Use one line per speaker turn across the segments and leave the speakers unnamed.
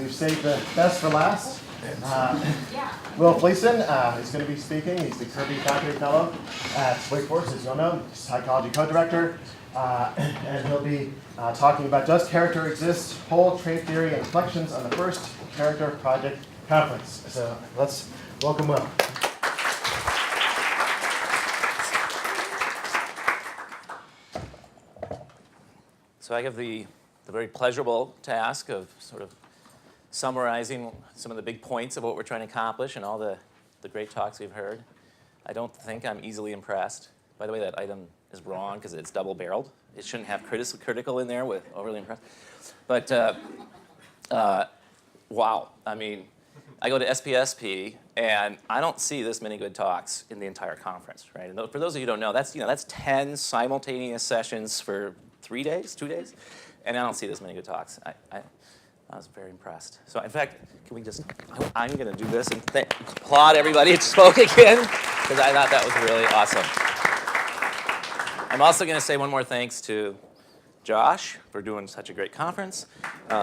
We've saved the best for last. Will Fleeson is going to be speaking. He's the Kirby Faculty Fellow at Wake Forest, as you'll know, psychology co-director. And he'll be talking about Does Character Exist? Whole Trait Theory and Reflections on the First Character Project Conference. So let's welcome Will.
So I have the very pleasurable task of sort of summarizing some of the big points of what we're trying to accomplish and all the great talks we've heard. I don't think I'm easily impressed. By the way, that item is wrong because it's double-barreled. It shouldn't have critical in there with overly impressed. But wow, I mean, I go to SPSP and I don't see this many good talks in the entire conference, right? And for those of you who don't know, that's 10 simultaneous sessions for 3 days, 2 days, and I don't see this many good talks. I was very impressed. So in fact, can we just, I'm going to do this and applaud everybody who spoke again, because I thought that was really awesome. I'm also going to say one more thanks to Josh for doing such a great conference. So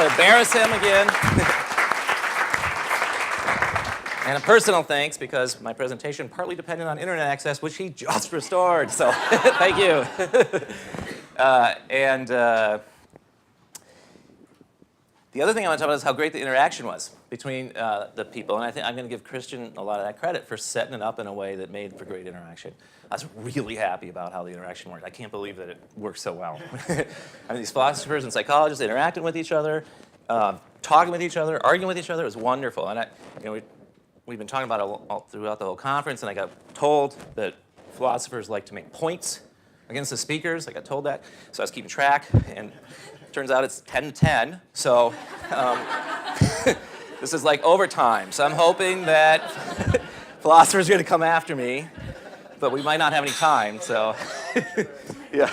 embarrass him again. And a personal thanks, because my presentation partly depended on internet access, which he just restored. So thank you. The other thing I want to talk about is how great the interaction was between the people. And I think I'm going to give Christian a lot of that credit for setting it up in a way that made for great interaction. I was really happy about how the interaction worked. I can't believe that it worked so well. I mean, these philosophers and psychologists interacting with each other, talking with each other, arguing with each other. It was wonderful. And we've been talking about it all throughout the whole conference, and I got told that philosophers like to make points against the speakers. I got told that. So I was keeping track, and it turns out it's 10 to 10. So this is like overtime. So I'm hoping that philosophers are going to come after me, but we might not have any time. So yeah.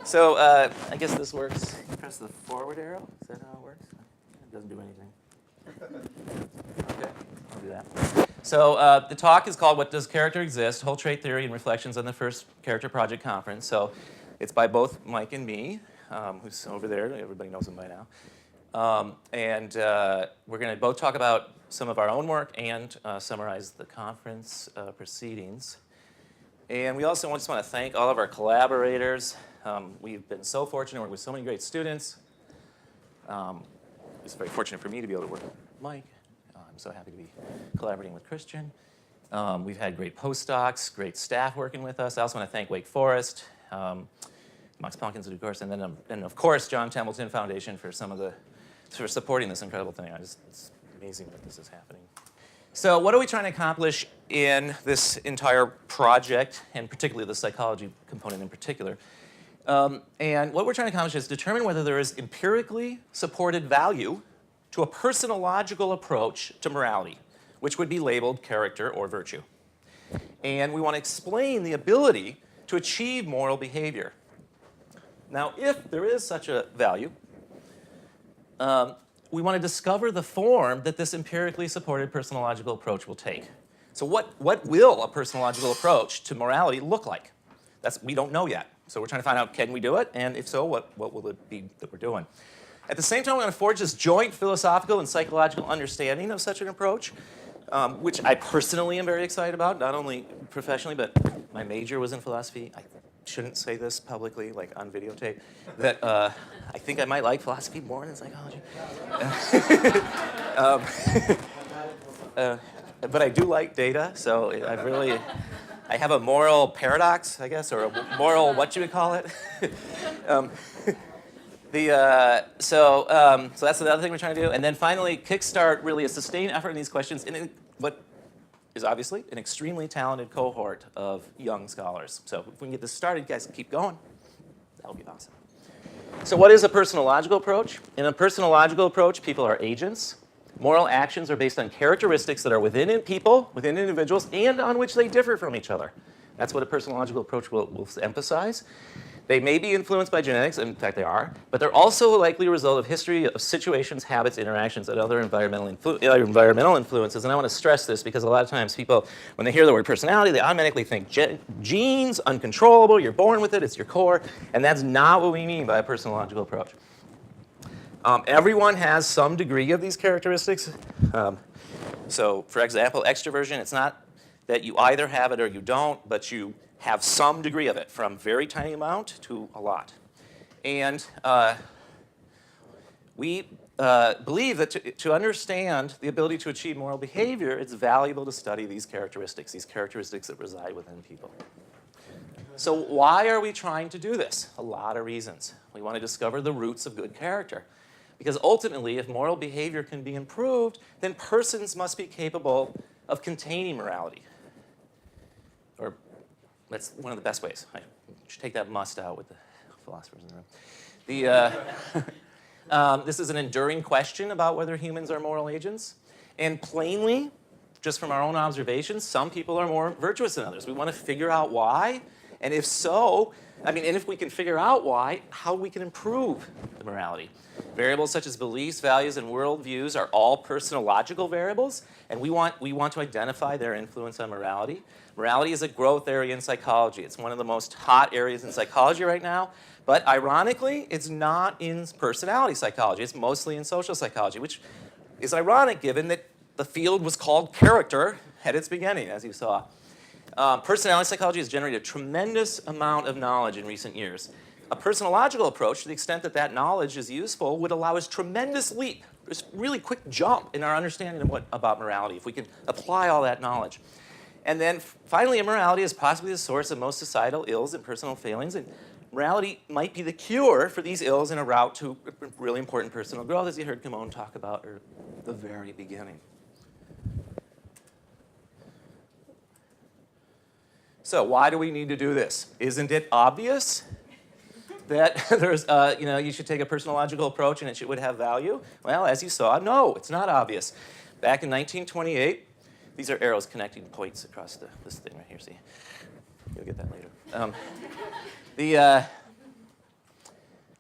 So I guess this works. You press the forward arrow. Is that how it works? It doesn't do anything. Okay, I'll do that. So the talk is called What Does Character Exist? Whole Trait Theory and Reflections on the First Character Project Conference. So it's by both Mike and me, who's over there. Everybody knows him by now. We're going to both talk about some of our own work and summarize the conference proceedings. And we also just want to thank all of our collaborators. We've been so fortunate to work with so many great students. It's very fortunate for me to be able to work with Mike. I'm so happy to be collaborating with Christian. We've had great postdocs, great staff working with us. I also want to thank Wake Forest, Max Pumpkins, of course, and of course John Templeton Foundation for supporting this incredible thing. It's amazing that this is happening. So what are we trying to accomplish in this entire project, and particularly the psychology component in particular? And what we're trying to accomplish is determine whether there is empirically supported value to a personological approach to morality, which would be labeled character or virtue. And we want to explain the ability to achieve moral behavior. Now, if there is such a value, we want to discover the form that this empirically supported personological approach will take. So what will a personological approach to morality look like? We don't know yet. So we're trying to find out, can we do it? And if so, what will it be that we're doing? At the same time, we're going to forge this joint philosophical and psychological understanding of such an approach, which I personally am very excited about, not only professionally, but my major was in philosophy. I shouldn't say this publicly, like on videotape, that I think I might like philosophy more than psychology. But I do like data, so I have a moral paradox, I guess, or a moral, what you would call it. So that's the other thing we're trying to do. And then finally, kickstart really a sustained effort in these questions in what is obviously an extremely talented cohort of young scholars. So if we can get this started, you guys keep going. That would be awesome. So what is a personological approach? In a personological approach, people are agents. Moral actions are based on characteristics that are within people, within individuals, and on which they differ from each other. That's what a personological approach will emphasize. They may be influenced by genetics, in fact they are, but they're also likely a result of history of situations, habits, interactions, and other environmental influences. And I want to stress this because a lot of times people, when they hear the word personality, they automatically think genes, uncontrollable, you're born with it, it's your core, and that's not what we mean by a personological approach. Everyone has some degree of these characteristics. So for example, extroversion, it's not that you either have it or you don't, but you have some degree of it, from very tiny amount to a lot. And we believe that to understand the ability to achieve moral behavior, it's valuable to study these characteristics that reside within people. So why are we trying to do this? A lot of reasons. We want to discover the roots of good character. Because ultimately, if moral behavior can be improved, then persons must be capable of containing morality. Or that's one of the best ways. I should take that must out with the philosophers in the room. This is an enduring question about whether humans are moral agents. And plainly, just from our own observations, some people are more virtuous than others. We want to figure out why. And if so, and if we can figure out why, how we can improve the morality. Variables such as beliefs, values, and worldviews are all personological variables, and we want to identify their influence on morality. Morality is a growth area in psychology. It's one of the most hot areas in psychology right now, but ironically, it's not in personality psychology. It's mostly in social psychology, which is ironic given that the field was called character at its beginning, as you saw. Personality psychology has generated a tremendous amount of knowledge in recent years. A personological approach, to the extent that that knowledge is useful, would allow us a tremendous leap, this really quick jump in our understanding of about morality, if we can apply all that knowledge. And then finally, immorality is possibly the source of most societal ills and personal failings, and morality might be the cure for these ills in a route to really important personal growth, as you heard Kimon talk about at the very beginning. So why do we need to do this? Isn't it obvious that there's, you should take a personological approach and it would have value? Well, as you saw, no, it's not obvious. Back in 1928, these are arrows connecting points across this thing right here, see? You'll get that later.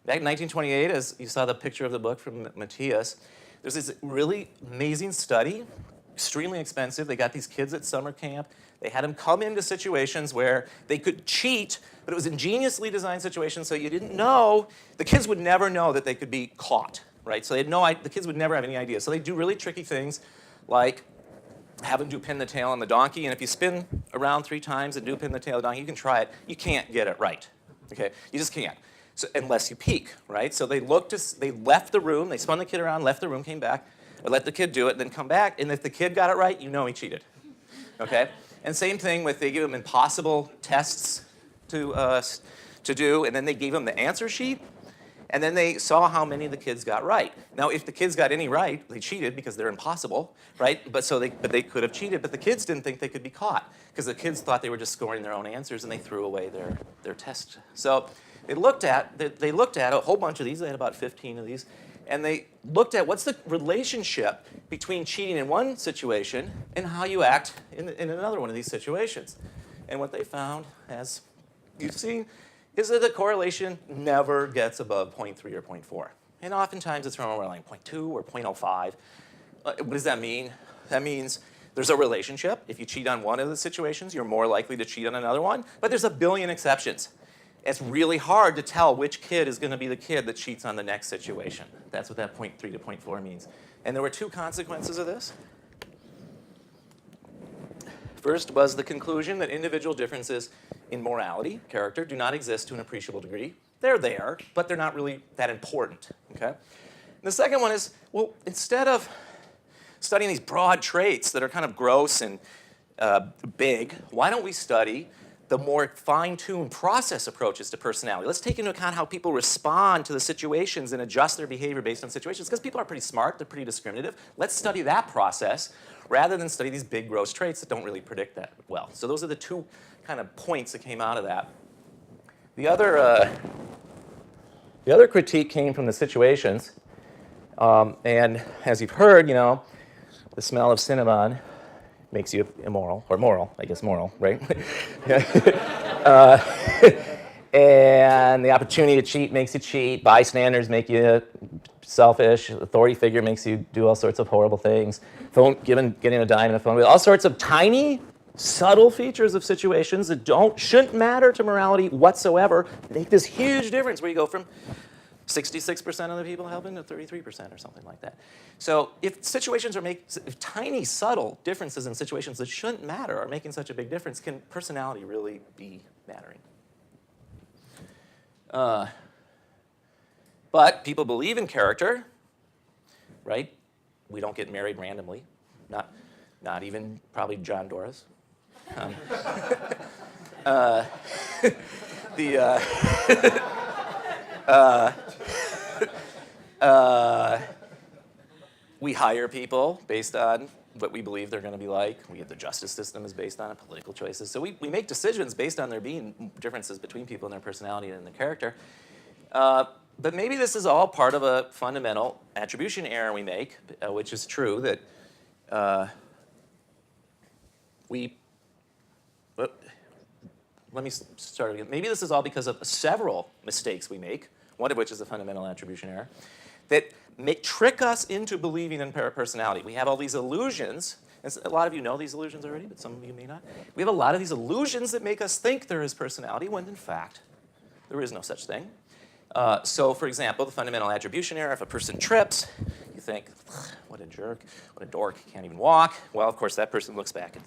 Back in 1928, as you saw the picture of the book from Matthias, there's this really amazing study, extremely expensive. They got these kids at summer camp. They had them come into situations where they could cheat, but it was ingeniously designed situations so you didn't know, the kids would never know that they could be caught, right? So the kids would never have any idea. So they do really tricky things like have them do pin the tail on the donkey, and if you spin around 3 times and do pin the tail of the donkey, you can try it. You can't get it right, okay? You just can't, so, unless you peek, right? So they left the room, they spun the kid around, left the room, came back, or let the kid do it, and then come back, and if the kid got it right, you know he cheated, okay? And same thing with, they give them impossible tests to do, and then they gave them the answer sheet, and then they saw how many of the kids got right. Now, if the kids got any right, they cheated because they're impossible, right? But they could have cheated, but the kids didn't think they could be caught because the kids thought they were just scoring their own answers, and they threw away their test. So they looked at a whole bunch of these. They had about 15 of these. And they looked at what's the relationship between cheating in one situation and how you act in another one of these situations. And what they found, as you've seen, is that the correlation never gets above 0.3 or 0.4. And oftentimes it's around like 0.2 or 0.05. What does that mean? That means there's a relationship. If you cheat on one of the situations, you're more likely to cheat on another one. But there's a billion exceptions. It's really hard to tell which kid is going to be the kid that cheats on the next situation. That's what that 0.3 to 0.4 means. And there were 2 consequences of this. First was the conclusion that individual differences in morality, character, do not exist to an appreciable degree. They're there, but they're not really that important. Okay? And the second one is, well, instead of studying these broad traits that are kind of gross and big, why don't we study the more fine-tuned process approaches to personality? Let's take into account how people respond to the situations and adjust their behavior based on situations, because people are pretty smart, they're pretty discriminative. Let's study that process rather than study these big, gross traits that don't really predict that well. So those are the 2 kind of points that came out of that. The other critique came from the situations, and as you've heard, the smell of cinnamon makes you immoral, or moral, I guess moral, right? And the opportunity to cheat makes you cheat. Bystanders make you selfish. Authority figure makes you do all sorts of horrible things. Getting a dime in a phone with all sorts of tiny, subtle features of situations that shouldn't matter to morality whatsoever make this huge difference where you go from 66% of the people helping to 33% or something like that. So if tiny, subtle differences in situations that shouldn't matter are making such a big difference, can personality really be mattering? But people believe in character, right? We don't get married randomly, not even probably John Doris. We hire people based on what we believe they're going to be like. The justice system is based on political choices. So we make decisions based on there being differences between people in their personality and their character. But maybe this is all part of a fundamental attribution error we make, which is true that let me start again. Maybe this is all because of several mistakes we make, one of which is a fundamental attribution error, that trick us into believing in personality. We have all these illusions. And a lot of you know these illusions already, but some of you may not. We have a lot of these illusions that make us think there is personality when, in fact, there is no such thing. So, for example, the fundamental attribution error, if a person trips, you think, what a jerk, what a dork, can't even walk. Well, of course, that person looks back at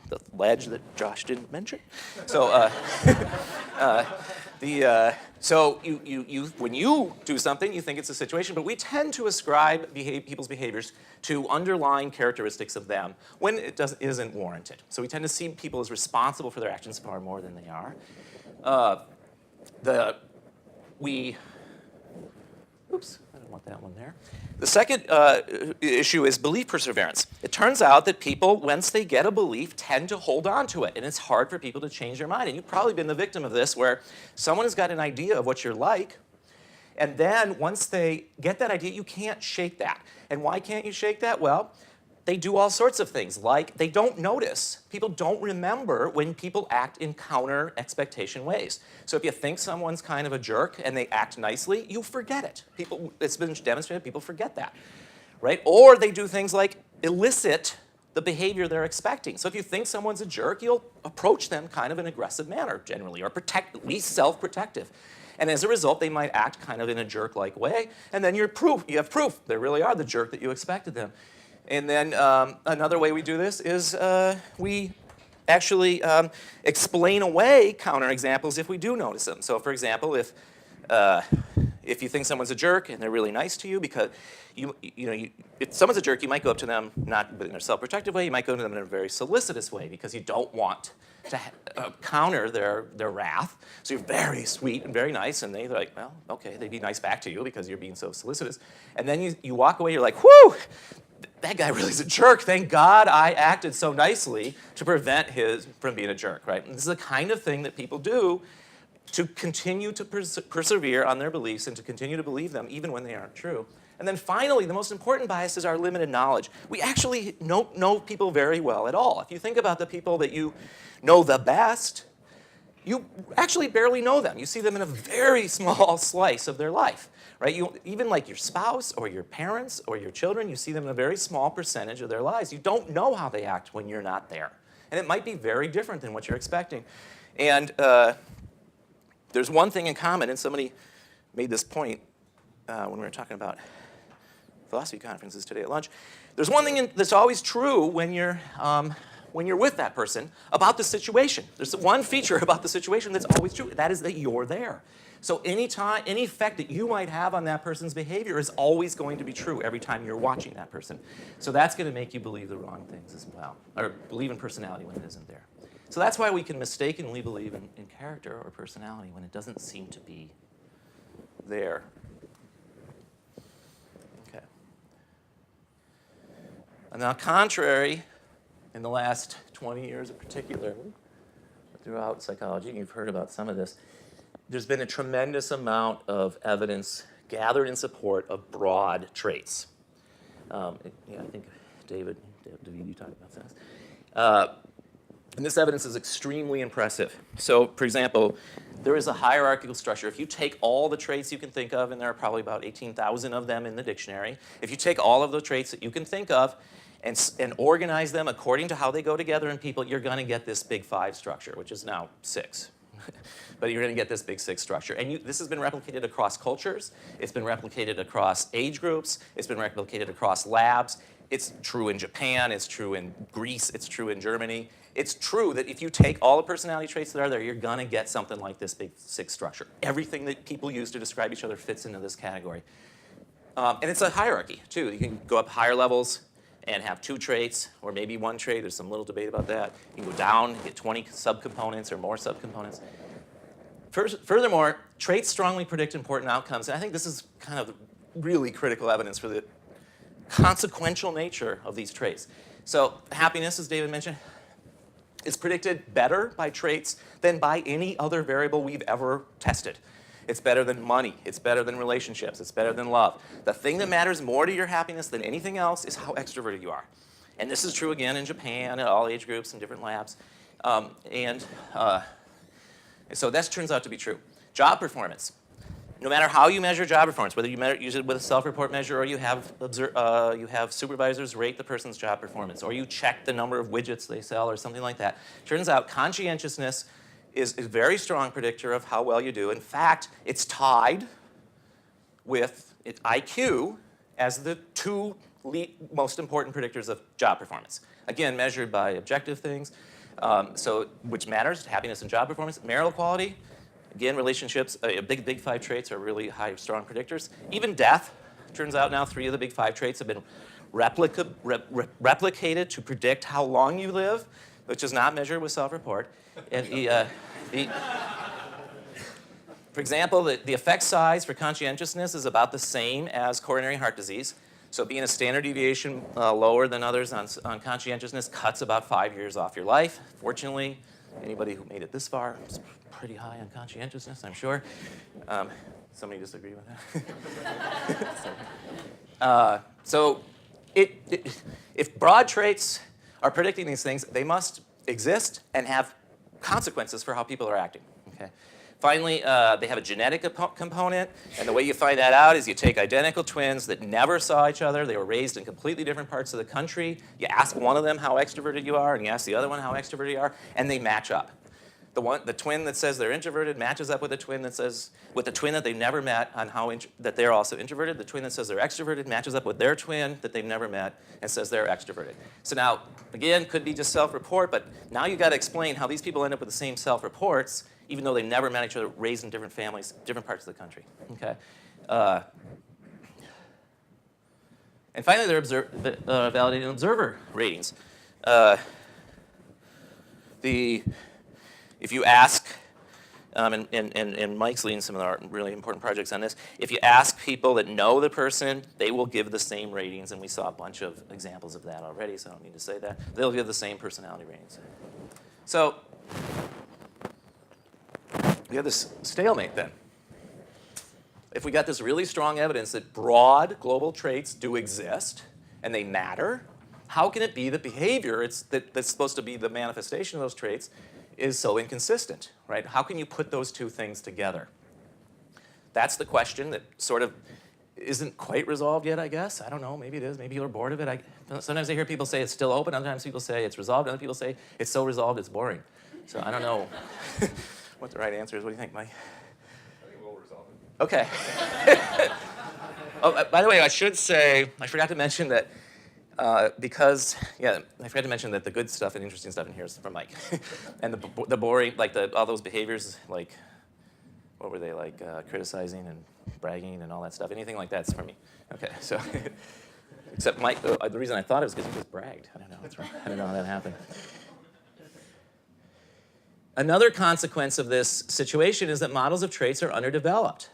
the ledge that Josh didn't mention. So, when you do something, you think it's a situation, but we tend to ascribe people's behaviors to underlying characteristics of them when it isn't warranted. So we tend to see people as responsible for their actions far more than they are. Oops, I don't want that one there. The second issue is belief perseverance. It turns out that people, once they get a belief, tend to hold on to it, and it's hard for people to change their mind. And you've probably been the victim of this, where someone has got an idea of what you're like, and then once they get that idea, you can't shake that. And why can't you shake that? Well, they do all sorts of things, like they don't notice. People don't remember when people act in counter-expectation ways. So if you think someone's kind of a jerk and they act nicely, you forget it. It's been demonstrated people forget that, right? Or they do things like elicit the behavior they're expecting. So if you think someone's a jerk, you'll approach them kind of in an aggressive manner, generally, or at least self-protective. And as a result, they might act kind of in a jerk-like way, and then you have proof. They really are the jerk that you expected them. And then another way we do this is we actually explain away counterexamples if we do notice them. So, for example, if you think someone's a jerk and they're really nice to you, because if someone's a jerk, you might go up to them not in a self-protective way. You might go to them in a very solicitous way because you don't want to counter their wrath. So you're very sweet and very nice, and they're like, well, okay, they'd be nice back to you because you're being so solicitous. And then you walk away, you're like, whew, that guy really is a jerk. Thank God I acted so nicely to prevent from being a jerk, right? And this is the kind of thing that people do to continue to persevere on their beliefs and to continue to believe them even when they aren't true. And then finally, the most important bias is our limited knowledge. We actually don't know people very well at all. If you think about the people that you know the best, you actually barely know them. You see them in a very small slice of their life, right? Even like your spouse or your parents or your children, you see them in a very small percentage of their lives. You don't know how they act when you're not there. And it might be very different than what you're expecting. And there's one thing in common, and somebody made this point when we were talking about philosophy conferences today at lunch. There's one thing that's always true when you're with that person about the situation. There's one feature about the situation that's always true. That is that you're there. So any effect that you might have on that person's behavior is always going to be true every time you're watching that person. So that's going to make you believe the wrong things as well, or believe in personality when it isn't there. So that's why we can mistakenly believe in character or personality when it doesn't seem to be there. Okay. And now, contrary, in the last 20 years in particular, throughout psychology, and you've heard about some of this, there's been a tremendous amount of evidence gathered in support of broad traits. I think David, you talked about this. And this evidence is extremely impressive. So, for example, there is a hierarchical structure. If you take all the traits you can think of, and there are probably about 18,000 of them in the dictionary, if you take all of the traits that you can think of and organize them according to how they go together in people, you're going to get this big 5 structure, which is now 6. But you're going to get this big 6 structure. And this has been replicated across cultures. It's been replicated across age groups. It's been replicated across labs. It's true in Japan. It's true in Greece. It's true in Germany. It's true that if you take all the personality traits that are there, you're going to get something like this big 6 structure. Everything that people use to describe each other fits into this category. And it's a hierarchy, too. You can go up higher levels and have 2 traits, or maybe 1 trait. There's some little debate about that. You can go down and get 20 subcomponents or more subcomponents. Furthermore, traits strongly predict important outcomes. And I think this is kind of really critical evidence for the consequential nature of these traits. So happiness, as David mentioned, is predicted better by traits than by any other variable we've ever tested. It's better than money. It's better than relationships. It's better than love. The thing that matters more to your happiness than anything else is how extroverted you are. And this is true again in Japan, at all age groups and different labs. So this turns out to be true. Job performance. No matter how you measure job performance, whether you use it with a self-report measure or you have supervisors rate the person's job performance, or you check the number of widgets they sell or something like that, turns out conscientiousness is a very strong predictor of how well you do. In fact, it's tied with IQ as the 2 most important predictors of job performance. Again, measured by objective things, which matters, happiness and job performance. Marital quality, again, relationships, big 5 traits are really high, strong predictors. Even death, turns out now 3 of the big 5 traits have been replicated to predict how long you live, which is not measured with self-report. And for example, the effect size for conscientiousness is about the same as coronary heart disease. So being a standard deviation lower than others on conscientiousness cuts about 5 years off your life. Fortunately, anybody who made it this far is pretty high on conscientiousness, I'm sure. Somebody disagree with that? If broad traits are predicting these things, they must exist and have consequences for how people are acting. Okay. Finally, they have a genetic component, and the way you find that out is you take identical twins that never saw each other. They were raised in completely different parts of the country. You ask one of them how extroverted you are, and you ask the other one how extroverted you are, and they match up. The twin that says they're introverted matches up with the twin that they've never met on that they're also introverted. The twin that says they're extroverted matches up with their twin that they've never met and says they're extroverted. So now, again, could be just self-report, but now you've got to explain how these people end up with the same self-reports, even though they never met each other, raised in different families, different parts of the country. Okay. And finally, there are validated observer ratings. If you ask, and Mike's leading some of our really important projects on this, if you ask people that know the person, they will give the same ratings, and we saw a bunch of examples of that already, so I don't need to say that. They'll give the same personality ratings. So we have this stalemate then. If we got this really strong evidence that broad global traits do exist, and they matter, how can it be that behavior that's supposed to be the manifestation of those traits is so inconsistent, right? How can you put those 2 things together? That's the question that sort of isn't quite resolved yet, I guess. I don't know, maybe it is. Maybe you're bored of it. Sometimes I hear people say it's still open. Sometimes people say it's resolved. Other people say it's so resolved it's boring. So I don't know what the right answer is. What do you think, Mike?
I think we'll resolve it.
Okay. Oh, by the way, I should say, I forgot to mention that I forgot to mention that the good stuff and interesting stuff in here is from Mike. And the boring, like all those behaviors, like, what were they, like criticizing and bragging and all that stuff, anything like that's from me. Okay, so, except Mike, the reason I thought it was because he just bragged. I don't know what's wrong. I don't know how that happened. Another consequence of this situation is that models of traits are underdeveloped.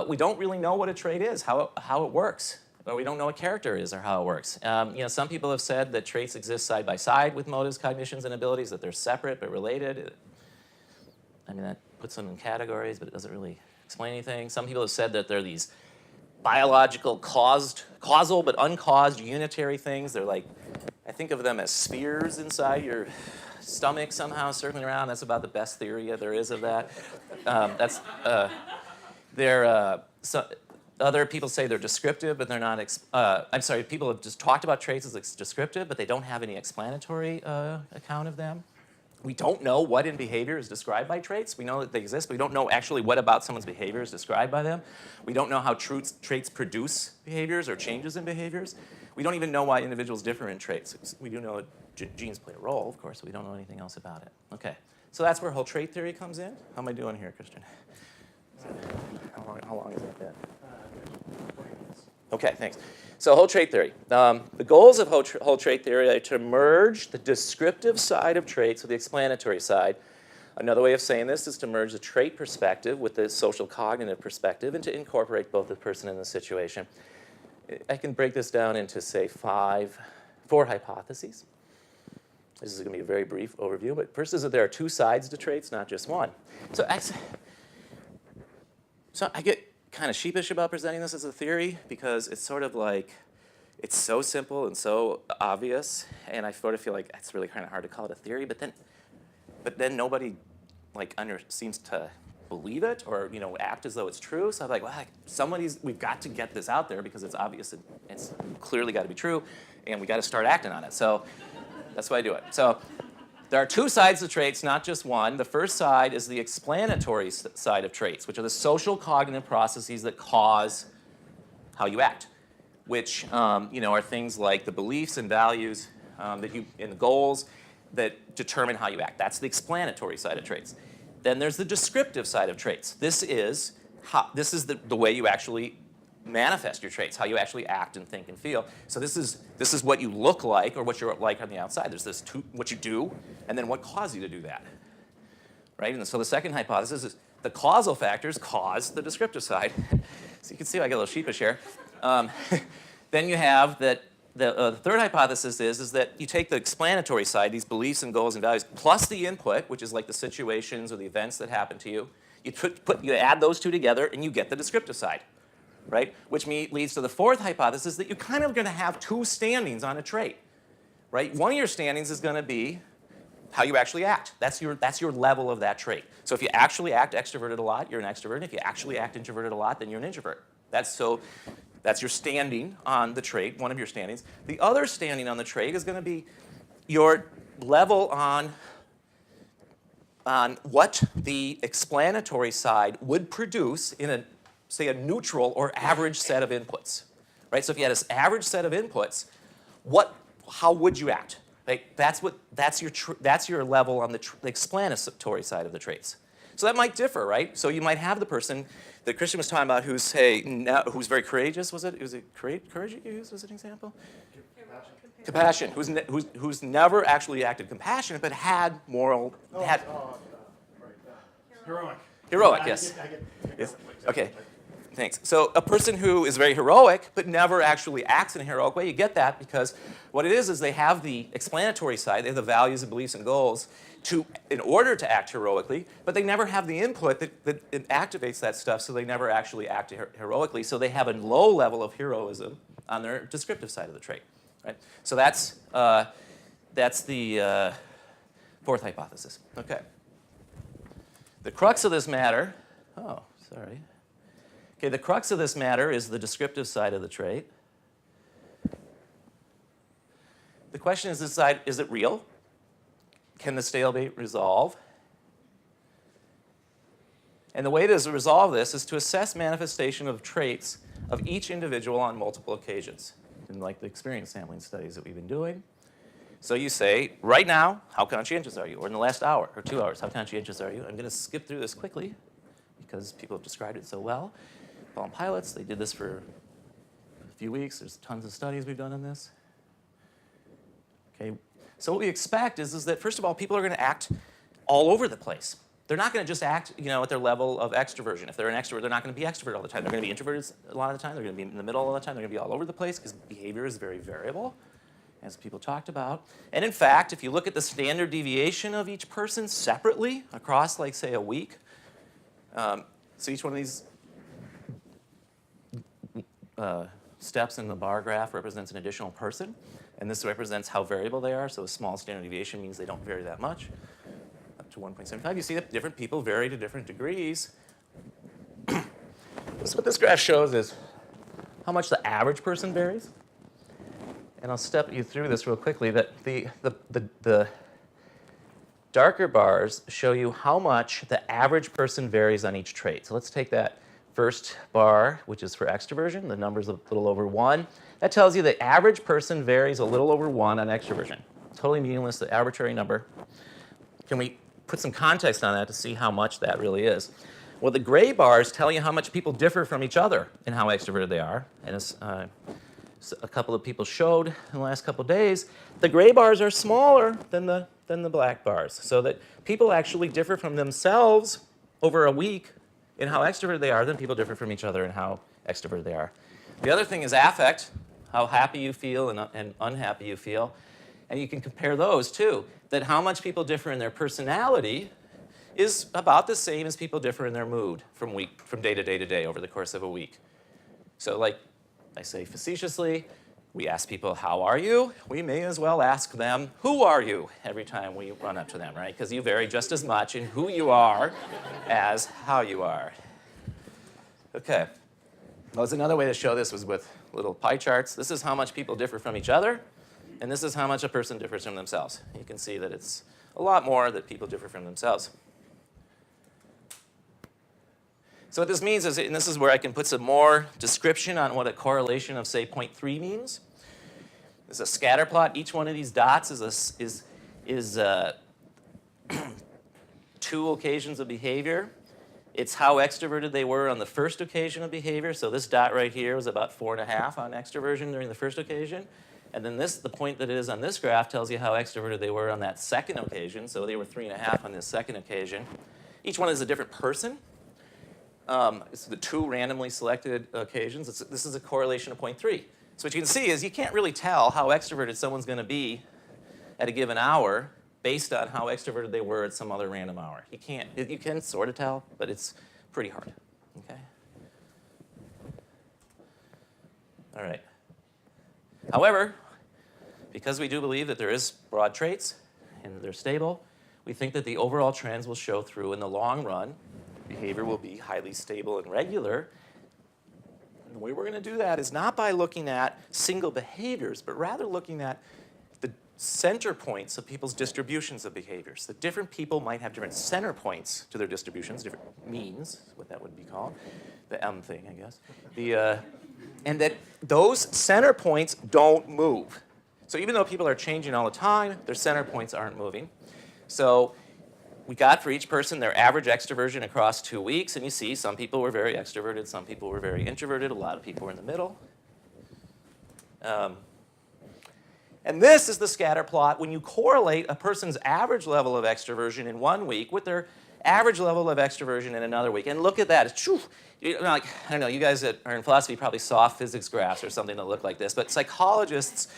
We don't really know what a trait is, how it works. Or we don't know what character is or how it works. Some people have said that traits exist side by side with motives, cognitions, and abilities, that they're separate but related. I mean, that puts them in categories, but it doesn't really explain anything. Some people have said that they're these biological causal but uncaused unitary things. They're like, I think of them as spheres inside your stomach somehow circling around. That's about the best theory there is of that. Other people say they're descriptive, but they're not. I'm sorry, people have just talked about traits as descriptive, but they don't have any explanatory account of them. We don't know what in behavior is described by traits. We know that they exist, but we don't know actually what about someone's behavior is described by them. We don't know how traits produce behaviors or changes in behaviors. We don't even know why individuals differ in traits. We do know that genes play a role, of course, but we don't know anything else about it. Okay, so that's where whole trait theory comes in. How am I doing here, Christian? How long is that bit? Okay, thanks. So whole trait theory. The goals of whole trait theory are to merge the descriptive side of traits with the explanatory side. Another way of saying this is to merge the trait perspective with the social cognitive perspective and to incorporate both the person and the situation. I can break this down into, say, four hypotheses. This is going to be a very brief overview, but first is that there are two sides to traits, not just one. So I get kind of sheepish about presenting this as a theory because it's sort of like, it's so simple and so obvious, and I sort of feel like it's really kind of hard to call it a theory, but then nobody seems to believe it or act as though it's true. So I'm like, well, we've got to get this out there because it's obvious and it's clearly got to be true, and we got to start acting on it. So that's why I do it. So there are two sides of traits, not just one. The first side is the explanatory side of traits, which are the social cognitive processes that cause how you act, which are things like the beliefs and values and the goals that determine how you act. That's the explanatory side of traits. Then there's the descriptive side of traits. This is the way you actually manifest your traits, how you actually act and think and feel. So this is what you look like or what you're like on the outside. There's what you do, and then what caused you to do that, right? And so the second hypothesis is the causal factors cause the descriptive side. So you can see I get a little sheepish here. Then you have that the third hypothesis is that you take the explanatory side, these beliefs and goals and values, plus the input, which is like the situations or the events that happen to you. You add those two together, and you get the descriptive side. Right? Which leads to the fourth hypothesis that you're kind of going to have two standings on a trait. Right? One of your standings is going to be how you actually act. That's your level of that trait. So if you actually act extroverted a lot, you're an extrovert. And if you actually act introverted a lot, then you're an introvert. That's your standing on the trait, one of your standings. The other standing on the trait is going to be your level on what the explanatory side would produce in say a neutral or average set of inputs, right? So if you had an average set of inputs, how would you act? Right? That's your level on the explanatory side of the traits. So that might differ, right? So you might have the person that Christian was talking about who's very courageous. Was it courage you used as an example? Compassion. Who's never actually acted compassionate, but had moral. Heroic. Yes. Okay. Thanks. So a person who is very heroic but never actually acts in a heroic way, you get that because what it is they have the explanatory side, they have the values and beliefs and goals in order to act heroically, but they never have the input that activates that stuff, so they never actually act heroically. So they have a low level of heroism on their descriptive side of the trait. Right? So that's the fourth hypothesis. Okay. The crux of this matter. Okay, the crux of this matter is the descriptive side of the trait. The question is is it real? Can the stalemate resolve? And the way to resolve this is to assess manifestation of traits of each individual on multiple occasions, in like the experience sampling studies that we've been doing. So you say, right now, how conscientious are you? Or in the last hour or 2 hours, how conscientious are you? I'm going to skip through this quickly because people have described it so well. Palm pilots, they did this for a few weeks. There's tons of studies we've done on this. Okay, so what we expect is that, first of all, people are going to act all over the place. They're not going to just act, at their level of extroversion. If they're an extrovert, they're not going to be extrovert all the time. They're going to be introverted a lot of the time. They're going to be in the middle all the time. They're going to be all over the place because behavior is very variable, as people talked about. And in fact, if you look at the standard deviation of each person separately across, like, say, a week, so each one of these steps in the bar graph represents an additional person. And this represents how variable they are. So a small standard deviation means they don't vary that much, up to 1.75. You see that different people vary to different degrees. So what this graph shows is how much the average person varies. And I'll step you through this real quickly, that the darker bars show you how much the average person varies on each trait. So let's take that first bar, which is for extroversion. The number's a little over 1. That tells you the average person varies a little over 1 on extroversion. Totally meaningless, the arbitrary number. Can we put some context on that to see how much that really is? Well, the gray bars tell you how much people differ from each other and how extroverted they are. And as a couple of people showed in the last couple of days, the gray bars are smaller than the black bars. So that people actually differ from themselves over a week in how extroverted they are than people differ from each other in how extroverted they are. The other thing is affect, how happy you feel and unhappy you feel. And you can compare those too, that how much people differ in their personality is about the same as people differ in their mood from day to day to day over the course of a week. So like I say facetiously, we ask people, how are you? We may as well ask them, who are you? Every time we run up to them, right? Because you vary just as much in who you are as how you are. Okay. Well, there's another way to show this was with little pie charts. This is how much people differ from each other, and this is how much a person differs from themselves. You can see that it's a lot more that people differ from themselves. So what this means is, and this is where I can put some more description on what a correlation of, say, 0.3 means. It's a scatter plot. Each one of these dots is 2 occasions of behavior. It's how extroverted they were on the first occasion of behavior. So this dot right here was about 4.5 on extroversion during the first occasion. And then the point that it is on this graph tells you how extroverted they were on that second occasion. So they were 3.5 on this second occasion. Each one is a different person. It's the 2 randomly selected occasions. This is a correlation of 0.3. So what you can see is you can't really tell how extroverted someone's going to be at a given hour based on how extroverted they were at some other random hour. You can't. You can sort of tell, but it's pretty hard. Okay. All right. However, because we do believe that there is broad traits and they're stable, we think that the overall trends will show through in the long run. Behavior will be highly stable and regular. And the way we're going to do that is not by looking at single behaviors, but rather looking at the center points of people's distributions of behaviors. That different people might have different center points to their distributions, different means, what that would be called, the M thing, I guess. And that those center points don't move. So even though people are changing all the time, their center points aren't moving. So we got for each person their average extroversion across 2 weeks, and you see some people were very extroverted, some people were very introverted, a lot of people were in the middle. And this is the scatter plot when you correlate a person's average level of extroversion in 1 week with their average level of extroversion in another week. And look at that. It's, like, I don't know, you guys that are in philosophy probably saw physics graphs or something that look like this, but psychologists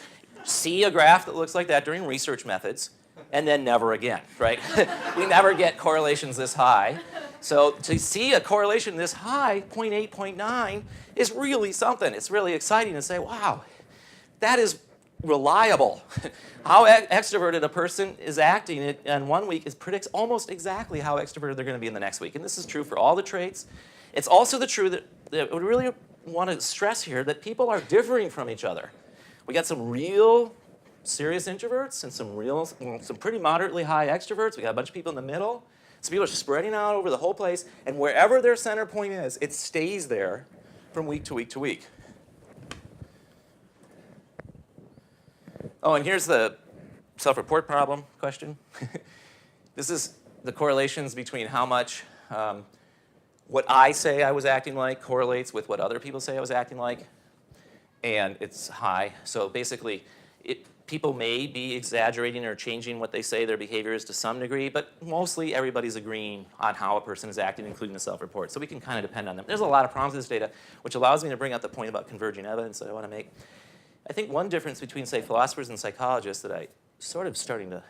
see a graph that looks like that during research methods, and then never again, right? We never get correlations this high. So to see a correlation this high, 0.8, 0.9, is really something. It's really exciting to say, wow, that is reliable. How extroverted a person is acting in 1 week predicts almost exactly how extroverted they're going to be in the next week. And this is true for all the traits. It's also true that we really want to stress here that people are differing from each other. We got some real serious introverts and some pretty moderately high extroverts. We got a bunch of people in the middle. So people are spreading out over the whole place, and wherever their center point is, it stays there from week to week to week. Oh, and here's the self-report problem question. This is the correlations between how much what I say I was acting like correlates with what other people say I was acting like, and it's high. So basically, people may be exaggerating or changing what they say their behavior is to some degree, but mostly everybody's agreeing on how a person is acting, including the self-report. So we can kind of depend on them. There's a lot of problems with this data, which allows me to bring up the point about converging evidence that I want to make. I think one difference between, say, philosophers and psychologists that I sort of starting to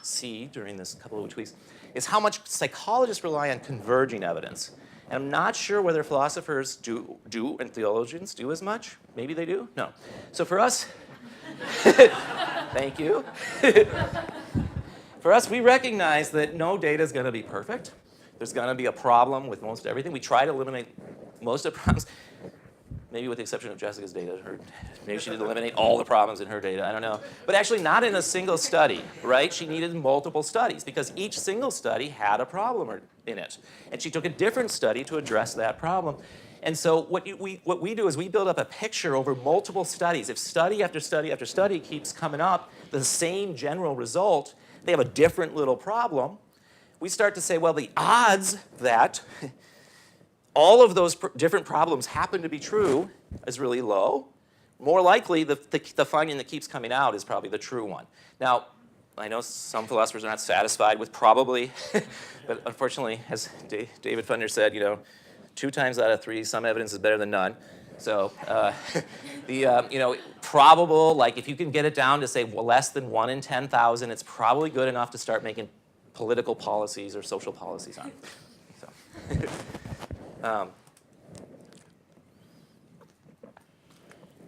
see during this couple of weeks is how much psychologists rely on converging evidence. And I'm not sure whether philosophers do and theologians do as much. Maybe they do? No. So for us, Thank you. For us, we recognize that no data is going to be perfect. There's going to be a problem with most everything. We try to eliminate most of the problems, maybe with the exception of Jessica's data. Maybe she didn't eliminate all the problems in her data, I don't know. But actually not in a single study, right? She needed multiple studies because each single study had a problem in it. And she took a different study to address that problem. And so what we do is we build up a picture over multiple studies. If study after study after study keeps coming up, the same general result, they have a different little problem, we start to say, well, the odds that all of those different problems happen to be true is really low. More likely, the finding that keeps coming out is probably the true one. Now, I know some philosophers are not satisfied with probably, but unfortunately, as David Funder said, 2 times out of 3, some evidence is better than none. So probable, like if you can get it down to say less than 1 in 10,000, it's probably good enough to start making political policies or social policies on.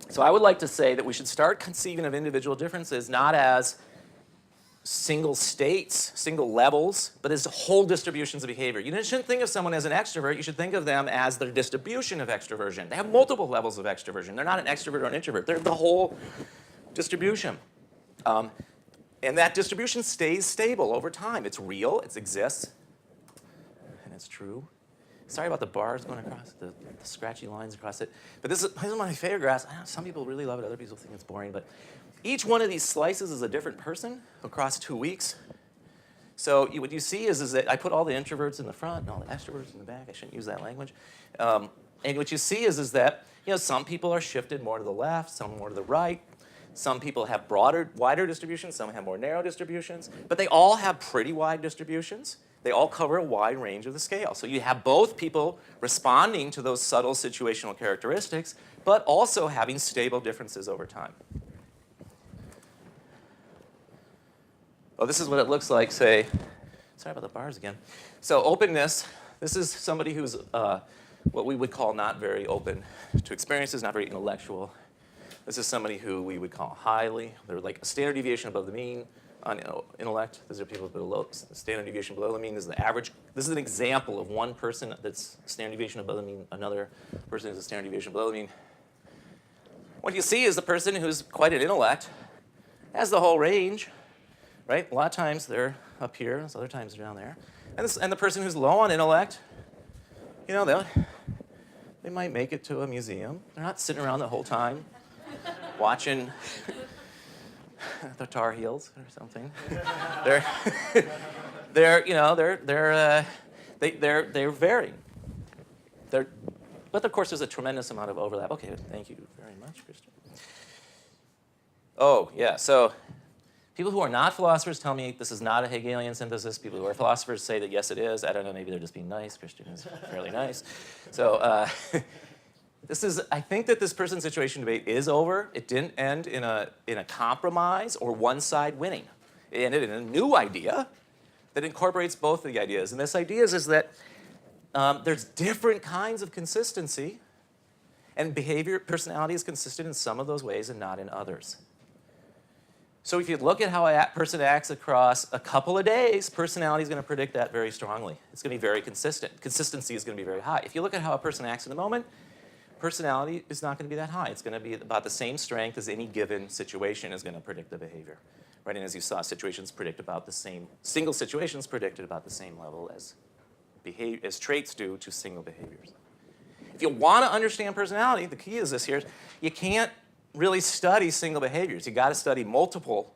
So I would like to say that we should start conceiving of individual differences not as single states, single levels, but as whole distributions of behavior. You shouldn't think of someone as an extrovert. You should think of them as their distribution of extroversion. They have multiple levels of extroversion. They're not an extrovert or an introvert. They're the whole distribution. And that distribution stays stable over time. It's real, it exists, and it's true. Sorry about the bars going across, the scratchy lines across it. But this is one of my favorite graphs. I know some people really love it, other people think it's boring. But each one of these slices is a different person across 2 weeks. So what you see is that I put all the introverts in the front and all the extroverts in the back. I shouldn't use that language. And what you see is that some people are shifted more to the left, some more to the right. Some people have wider distributions, some have more narrow distributions, but they all have pretty wide distributions. They all cover a wide range of the scale. So you have both people responding to those subtle situational characteristics, but also having stable differences over time. Well, this is what it looks like, say, sorry about the bars again. So openness, this is somebody who's what we would call not very open to experiences, not very intellectual. This is somebody who we would call highly. They're like a standard deviation above the mean on intellect. These are people below. Standard deviation below the mean is the average. This is an example of one person that's standard deviation above the mean. Another person is a standard deviation below the mean. What you see is the person who's quite an intellect has the whole range, right? A lot of times they're up here, so other times they're down there. And the person who's low on intellect, they might make it to a museum. They're not sitting around the whole time watching the Tar Heels or something. they're varying. But of course, there's a tremendous amount of overlap. Okay, thank you very much, Christian. Oh yeah, so people who are not philosophers tell me this is not a Hegelian synthesis. People who are philosophers say that yes, it is. I don't know, maybe they're just being nice. Christian is fairly nice. So. I think that this person situation debate is over. It didn't end in a compromise or one side winning. It ended in a new idea that incorporates both of the ideas. And this idea is that there's different kinds of consistency, and personality is consistent in some of those ways and not in others. So if you look at how a person acts across a couple of days, personality is going to predict that very strongly. It's going to be very consistent. Consistency is going to be very high. If you look at how a person acts in the moment, personality is not going to be that high. It's going to be about the same strength as any given situation is going to predict the behavior. Right? And as you saw, situations predict about the same, single situations predicted about the same level as traits do to single behaviors. If you want to understand personality, the key is this here, you can't really study single behaviors. You've got to study multiple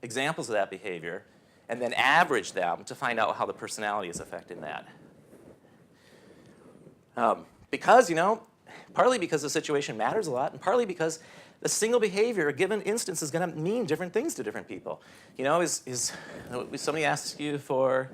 examples of that behavior and then average them to find out how the personality is affecting that. Because, partly because the situation matters a lot, and partly because the single behavior, a given instance, is going to mean different things to different people. Somebody asks you for,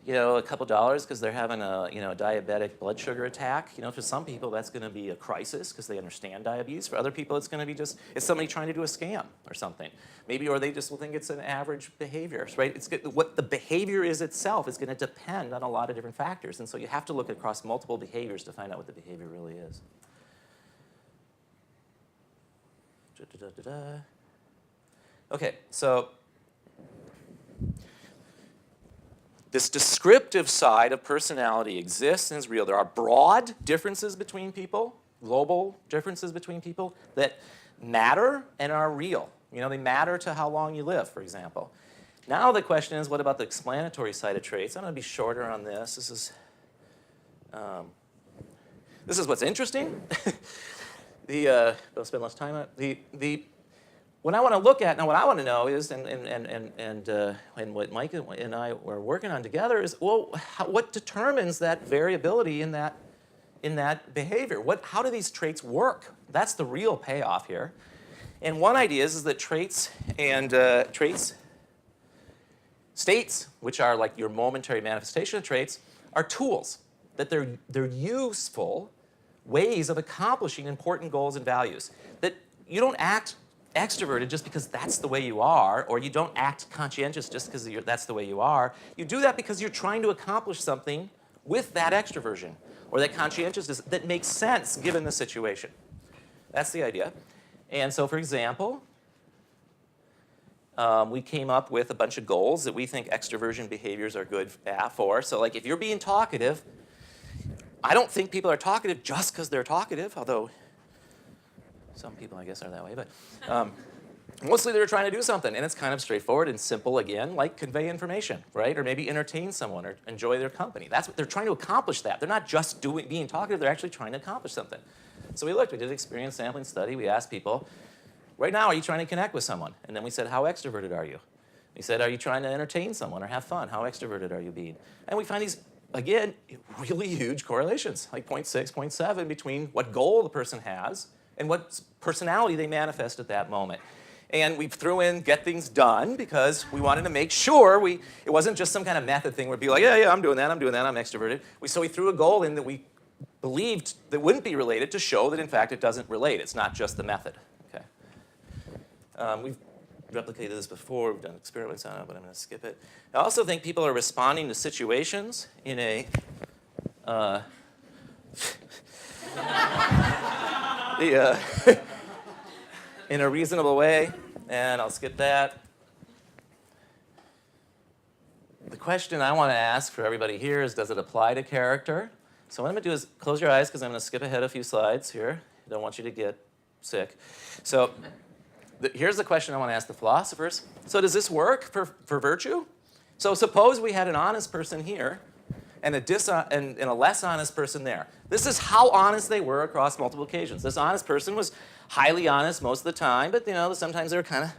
a couple dollars because they're having a, diabetic blood sugar attack. For some people that's going to be a crisis because they understand diabetes. For other people, it's going to be it's somebody trying to do a scam or something. Maybe, or they just will think it's an average behavior, right? What the behavior is itself is going to depend on a lot of different factors. And so you have to look across multiple behaviors to find out what the behavior really is. Okay, so this descriptive side of personality exists and is real. There are broad differences between people, global differences between people that matter and are real. You know, they matter to how long you live, for example. Now the question is, what about the explanatory side of traits? I'm going to be shorter on this. This is what's interesting. Don't spend less time on it. What I want to look at now, what I want to know is, and what Mike and I were working on together is, well, what determines that variability in that behavior? How do these traits work? That's the real payoff here. And one idea is that traits and states, which are like your momentary manifestation of traits, are tools. That they're useful ways of accomplishing important goals and values. That you don't act extroverted just because that's the way you are, or you don't act conscientious just because that's the way you are. You do that because you're trying to accomplish something with that extroversion or that conscientiousness that makes sense given the situation. That's the idea. And so, for example, we came up with a bunch of goals that we think extroversion behaviors are good for. So like if you're being talkative, I don't think people are talkative just because they're talkative, although some people, I guess, are that way. But mostly they're trying to do something, and it's kind of straightforward and simple, again, like convey information, right? Or maybe entertain someone or enjoy their company. That's what they're trying to accomplish that. They're not just being talkative. They're actually trying to accomplish something. So we did an experience sampling study. We asked people, right now, are you trying to connect with someone? And then we said, how extroverted are you? We said, are you trying to entertain someone or have fun? How extroverted are you being? And we find these, again, really huge correlations, like 0.6, 0.7 between what goal the person has and what personality they manifest at that moment. And we threw in get things done because we wanted to make sure it wasn't just some kind of method thing where it'd be like, yeah, I'm doing that, I'm extroverted. So we threw a goal in that we believed that wouldn't be related to show that, in fact, it doesn't relate. It's not just the method. Okay. We've replicated this before. We've done experiments on it, but I'm going to skip it. I also think people are responding to situations in a in a reasonable way, and I'll skip that. The question I want to ask for everybody here is, does it apply to character? So what I'm going to do is close your eyes because I'm going to skip ahead a few slides here. I don't want you to get sick. So here's the question I want to ask the philosophers. So does this work for virtue? So suppose we had an honest person here and a less honest person there. This is how honest they were across multiple occasions. This honest person was highly honest most of the time, but sometimes they were kind of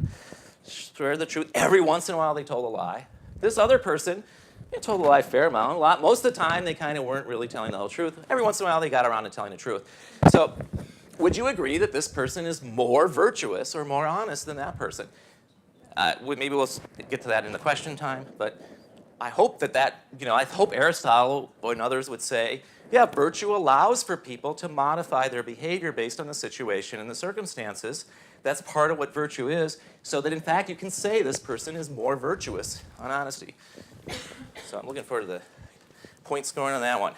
swear the truth. Every once in a while they told a lie. This other person, they told a lie a fair amount, a lot. Most of the time they kind of weren't really telling the whole truth. Every once in a while they got around to telling the truth. So would you agree that this person is more virtuous or more honest than that person? Maybe we'll get to that in the question time, but I hope I hope Aristotle and others would say, yeah, virtue allows for people to modify their behavior based on the situation and the circumstances. That's part of what virtue is, so that in fact you can say this person is more virtuous on honesty. So I'm looking forward to the point scoring on that one.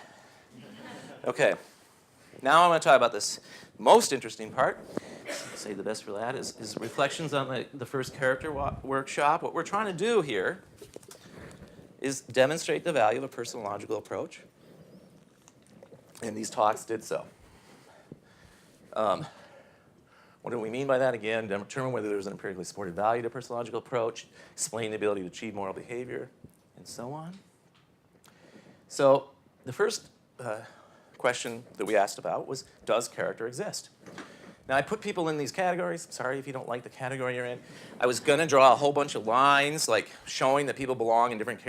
Okay, now I'm going to talk about this most interesting part. Save the best for that is reflections on the first character workshop. What we're trying to do here is demonstrate the value of a personological approach. And these talks did so. What do we mean by that? Again, determine whether there's an empirically supported value to a personological approach, explain the ability to achieve moral behavior, and so on. So the first question that we asked about was, does character exist? Now, I put people in these categories. Sorry if you don't like the category you're in. I was going to draw a whole bunch of lines, like showing that people belong in different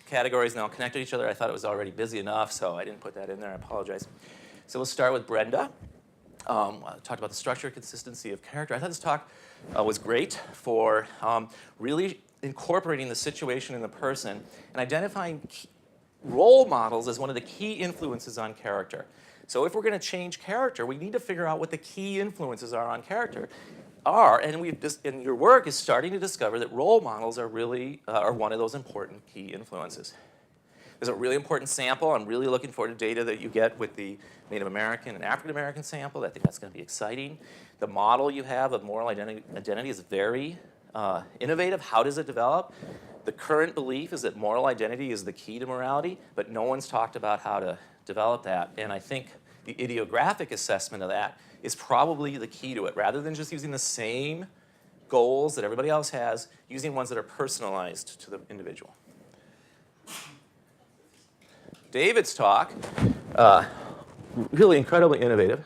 categories and they'll connect to each other. I thought it was already busy enough, so I didn't put that in there. I apologize. So we'll start with Brenda. I talked about the structure and consistency of character. I thought this talk was great for really incorporating the situation in the person and identifying role models as one of the key influences on character. So if we're going to change character, we need to figure out what the key influences are on character and your work is starting to discover that role models are really are one of those important key influences. There's a really important sample. I'm really looking forward to data that you get with the Native American and African American sample. I think that's going to be exciting. The model you have of moral identity is very innovative. How does it develop? The current belief is that moral identity is the key to morality, but no one's talked about how to develop that. And I think the idiographic assessment of that is probably the key to it. Rather than just using the same goals that everybody else has, using ones that are personalized to the individual. David's talk, really incredibly innovative.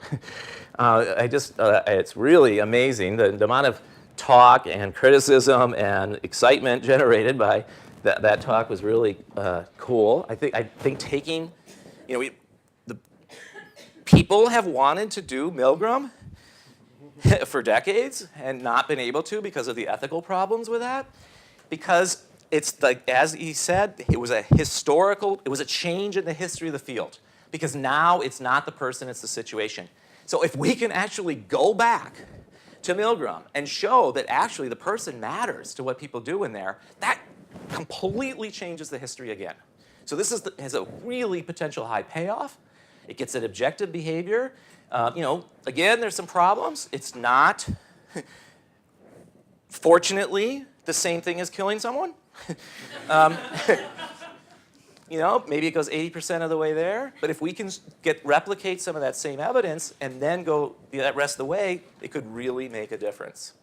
It's really amazing the amount of talk and criticism and excitement generated by that talk was really cool. I think taking, the people have wanted to do Milgram for decades and not been able to because of the ethical problems with that. Because it's like, as he said, it was a change in the history of the field. Because now it's not the person, it's the situation. So if we can actually go back to Milgram and show that actually the person matters to what people do in there, that completely changes the history again. So this has a really potential high payoff. It gets at objective behavior. Again, there's some problems. It's not, fortunately, the same thing as killing someone. Maybe it goes 80% of the way there. But if we can replicate some of that same evidence and then go the rest of the way, it could really make a difference.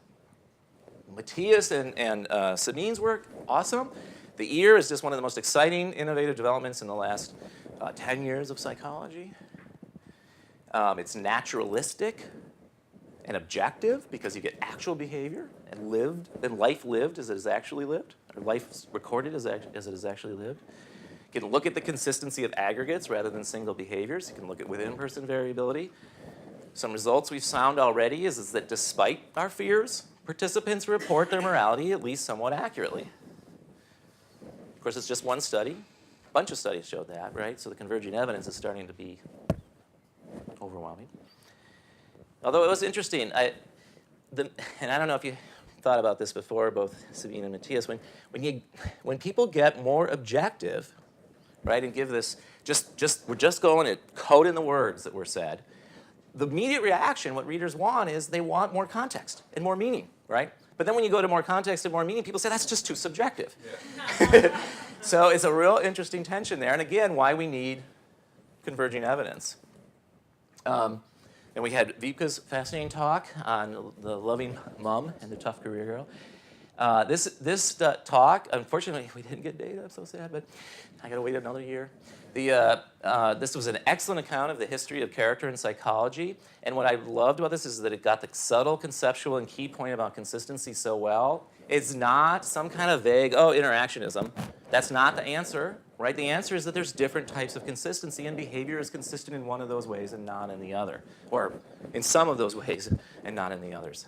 Matthias and Sabine's work, awesome. The ear is just one of the most exciting, innovative developments in the last 10 years of psychology. It's naturalistic and objective because you get actual behavior and life lived as it is actually lived, or life recorded as it is actually lived. You can look at the consistency of aggregates rather than single behaviors. You can look at within-person variability. Some results we've found already is that despite our fears, participants report their morality at least somewhat accurately. Of course, it's just one study. A bunch of studies showed that, right? So the converging evidence is starting to be overwhelming. Although it was interesting, and I don't know if you thought about this before, both Sabine and Matthias, when people get more objective, right, and give this, we're just going to code in the words that were said, the immediate reaction, what readers want is they want more context and more meaning, right? But then when you go to more context and more meaning, people say that's just too subjective. Yeah. So it's a real interesting tension there, and again, why we need converging evidence. And we had Vipka's fascinating talk on the loving mom and the tough career girl. This talk, unfortunately, we didn't get data. I'm so sad, but I got to wait another year. This was an excellent account of the history of character in psychology. And what I loved about this is that it got the subtle, conceptual, and key point about consistency so well. It's not some kind of vague, interactionism. That's not the answer, right? The answer is that there's different types of consistency, and behavior is consistent in one of those ways and not in the other, or in some of those ways and not in the others.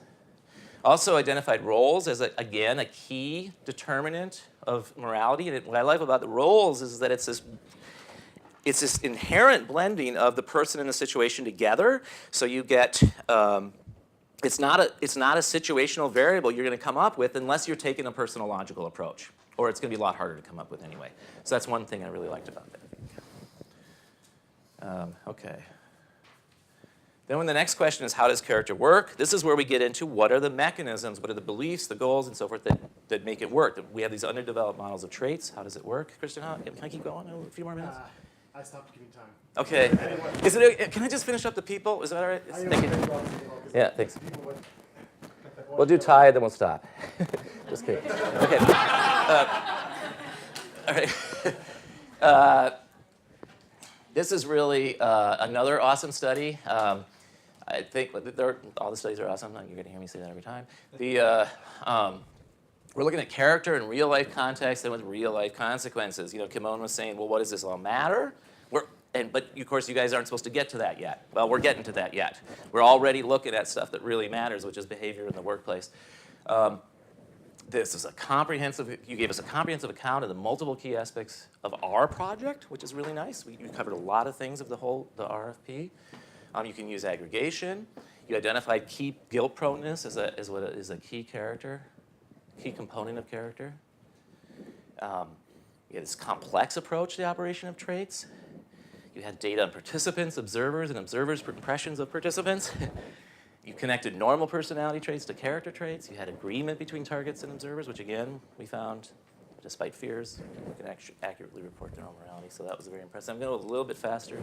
Also identified roles as, again, a key determinant of morality. And what I like about the roles is that it's this inherent blending of the person and the situation together. So you get, it's not a situational variable you're going to come up with unless you're taking a personological approach, or it's going to be a lot harder to come up with anyway. So that's one thing I really liked about that. Okay. Then when the next question is, how does character work? This is where we get into what are the mechanisms, what are the beliefs, the goals, and so forth that make it work. We have these underdeveloped models of traits. How does it work? Kristen, can I keep going a few more minutes?
I stopped giving time.
Okay. Can I just finish up the people? Is that all right? Thank you. Yeah, thanks. We'll do Ty, then we'll stop. Just kidding. Okay. All right. This is really another awesome study. I think all the studies are awesome. You're going to hear me say that every time. We're looking at character in real-life context and with real-life consequences. Kimon was saying, well, what does this all matter? But, of course, you guys aren't supposed to get to that yet. Well, we're getting to that yet. We're already looking at stuff that really matters, which is behavior in the workplace. This is you gave us a comprehensive account of the multiple key aspects of our project, which is really nice. You covered a lot of things of the RFP. You can use aggregation. You identified key guilt proneness as a key component of character. You had this complex approach to the operation of traits. You had data on participants, observers, and observers' impressions of participants. You connected normal personality traits to character traits. You had agreement between targets and observers, which again, we found, despite fears, people can accurately report their own morality. So that was very impressive. I'm going to go a little bit faster.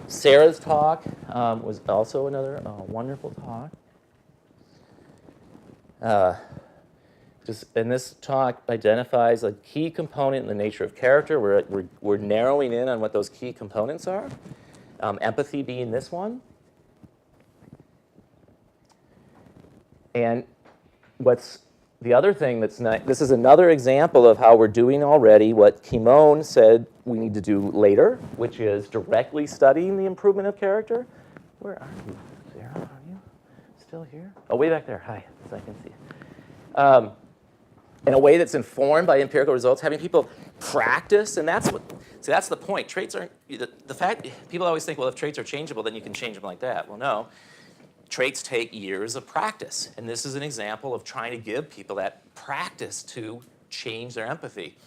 Sarah's talk was also another wonderful talk. And this talk identifies a key component in the nature of character. We're narrowing in on what those key components are. Empathy being this one. And what's the other thing that's nice, this is another example of how we're doing already what Kimon said we need to do later, which is directly studying the improvement of character. Where are you, Sarah? Are you still here? Oh, way back there. Hi, so I can see. In a way that's informed by empirical results, having people practice, and that's the point. Traits aren't, the fact, people always think, well, if traits are changeable, then you can change them like that. Well, no. Traits take years of practice, and this is an example of trying to give people that practice to change their empathy.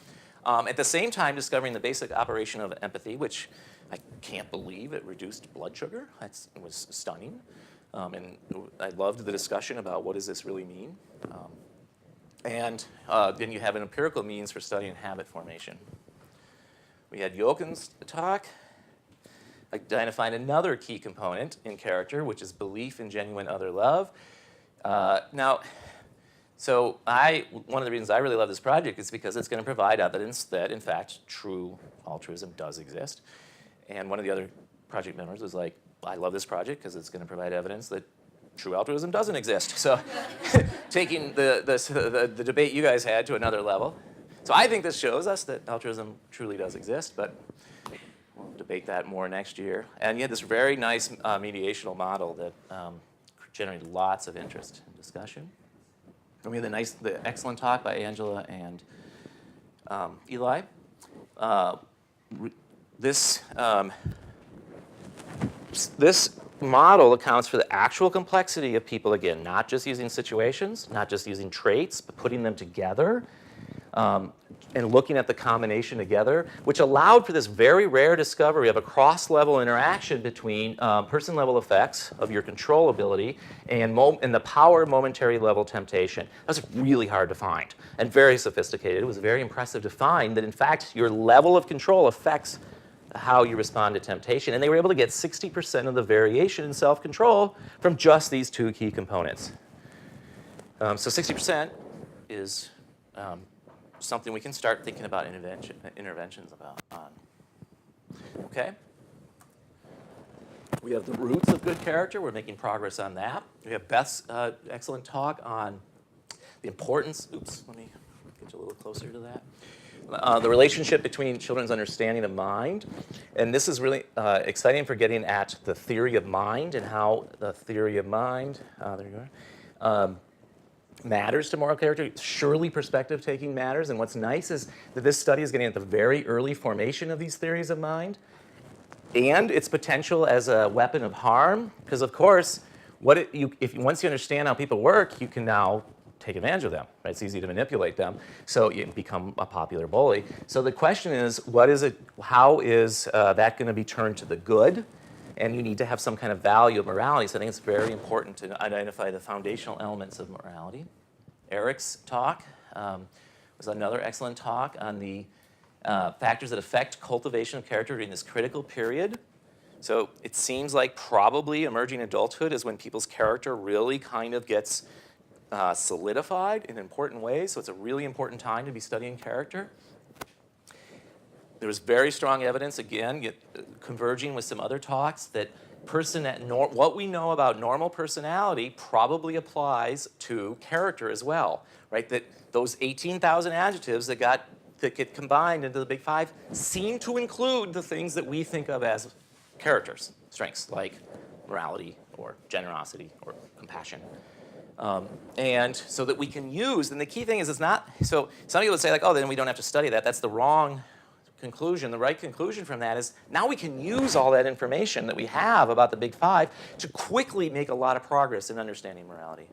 At the same time, discovering the basic operation of empathy, which I can't believe it reduced blood sugar. It was stunning. And I loved the discussion about what does this really mean. And then you have an empirical means for studying habit formation. We had Joken's talk, identifying another key component in character, which is belief in genuine other love. One of the reasons I really love this project is because it's going to provide evidence that, in fact, true altruism does exist. And one of the other project members was like, I love this project because it's going to provide evidence that true altruism doesn't exist. So taking the debate you guys had to another level. So I think this shows us that altruism truly does exist, but we'll debate that more next year. And you had this very nice mediational model that generated lots of interest and discussion. And we had the excellent talk by Angela and Eli. This model accounts for the actual complexity of people, again, not just using situations, not just using traits, but putting them together and looking at the combination together, which allowed for this very rare discovery of a cross-level interaction between person-level effects of your control ability and the power momentary level temptation. That was really hard to find and very sophisticated. It was very impressive to find that, in fact, your level of control affects how you respond to temptation. And they were able to get 60% of the variation in self-control from just these two key components. So 60% is something we can start thinking about interventions about. Okay? We have the roots of good character. We're making progress on that. We have Beth's excellent talk on the importance. Oops, let me get you a little closer to that. The relationship between children's understanding of mind. And this is really exciting for getting at the theory of mind and how the theory of mind, there you are, matters to moral character. Surely perspective taking matters. And what's nice is that this study is getting at the very early formation of these theories of mind and its potential as a weapon of harm. Because, of course, once you understand how people work, you can now take advantage of them. Right? It's easy to manipulate them, so you become a popular bully. So the question is, how is that going to be turned to the good? And you need to have some kind of value of morality. So I think it's very important to identify the foundational elements of morality. Eric's talk was another excellent talk on the factors that affect cultivation of character during this critical period. So it seems like probably emerging adulthood is when people's character really kind of gets solidified in important ways. So it's a really important time to be studying character. There was very strong evidence, again, converging with some other talks, that what we know about normal personality probably applies to character as well, right? That those 18,000 adjectives that get combined into the Big Five seem to include the things that we think of as characters, strengths, like morality or generosity or compassion. And so that we can use, and the key thing is it's not, so some people would say like, oh, then we don't have to study that. That's the wrong conclusion. The right conclusion from that is now we can use all that information that we have about the Big Five to quickly make a lot of progress in understanding morality.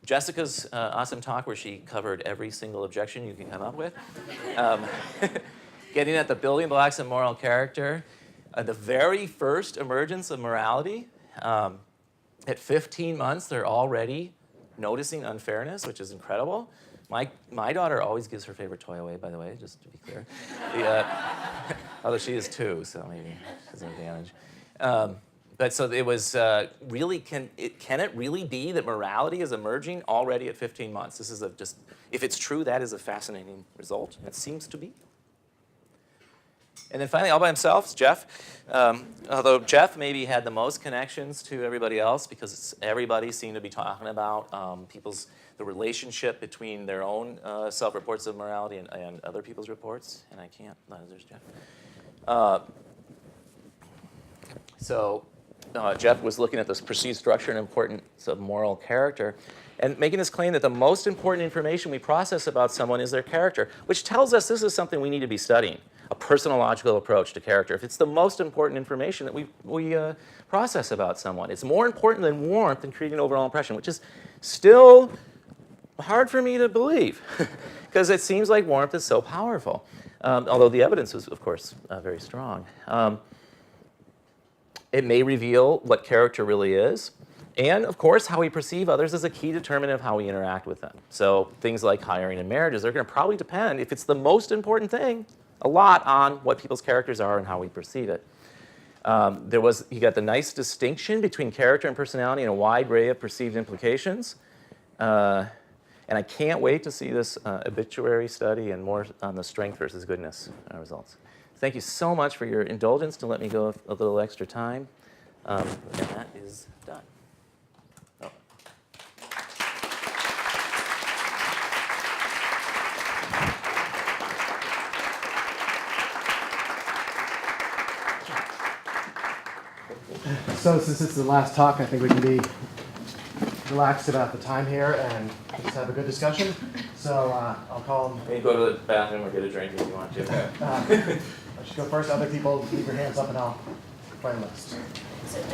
Jessica's awesome talk where she covered every single objection you can come up with. Getting at the building blocks of moral character. The very first emergence of morality, at 15 months, they're already noticing unfairness, which is incredible. My daughter always gives her favorite toy away, by the way, just to be clear. Although she is 2, so maybe there's an advantage. But so it was really, can it really be that morality is emerging already at 15 months? This is if it's true, that is a fascinating result. It seems to be. And then finally, all by himself, is Jeff. Although Jeff maybe had the most connections to everybody else because everybody seemed to be talking about the relationship between their own self-reports of morality and other people's reports. And I can't, no, there's Jeff. Jeff was looking at this perceived structure and importance of moral character and making this claim that the most important information we process about someone is their character, which tells us this is something we need to be studying, a personological approach to character. If it's the most important information that we process about someone, it's more important than warmth in creating an overall impression, which is still hard for me to believe because it seems like warmth is so powerful, although the evidence was, of course, very strong. It may reveal what character really is. And, of course, how we perceive others is a key determinant of how we interact with them. So things like hiring and marriages are going to probably depend, if it's the most important thing, a lot on what people's characters are and how we perceive it. You got the nice distinction between character and personality and a wide array of perceived implications. And I can't wait to see this obituary study and more on the strength versus goodness results. Thank you so much for your indulgence to let me go a little extra time. And that is done. Oh.
So since it's the last talk, I think we can be relaxed about the time here and just have a good discussion. So I'll call him.
You can go to the bathroom or get a drink if you want to.
I should go first. Other people, leave your hands up and I'll find list.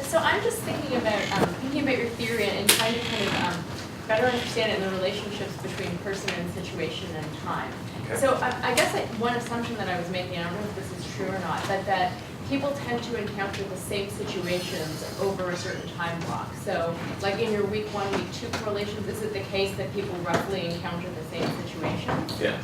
So I'm just thinking about your theory and trying to kind of better understand it in the relationships between person and situation and time. Okay. So I guess one assumption that I was making, I don't know if this is true or not, that people tend to encounter the same situations over a certain time block. So like in your week 1, week 2 correlations, is it the case that people roughly encounter the same situations?
Yeah.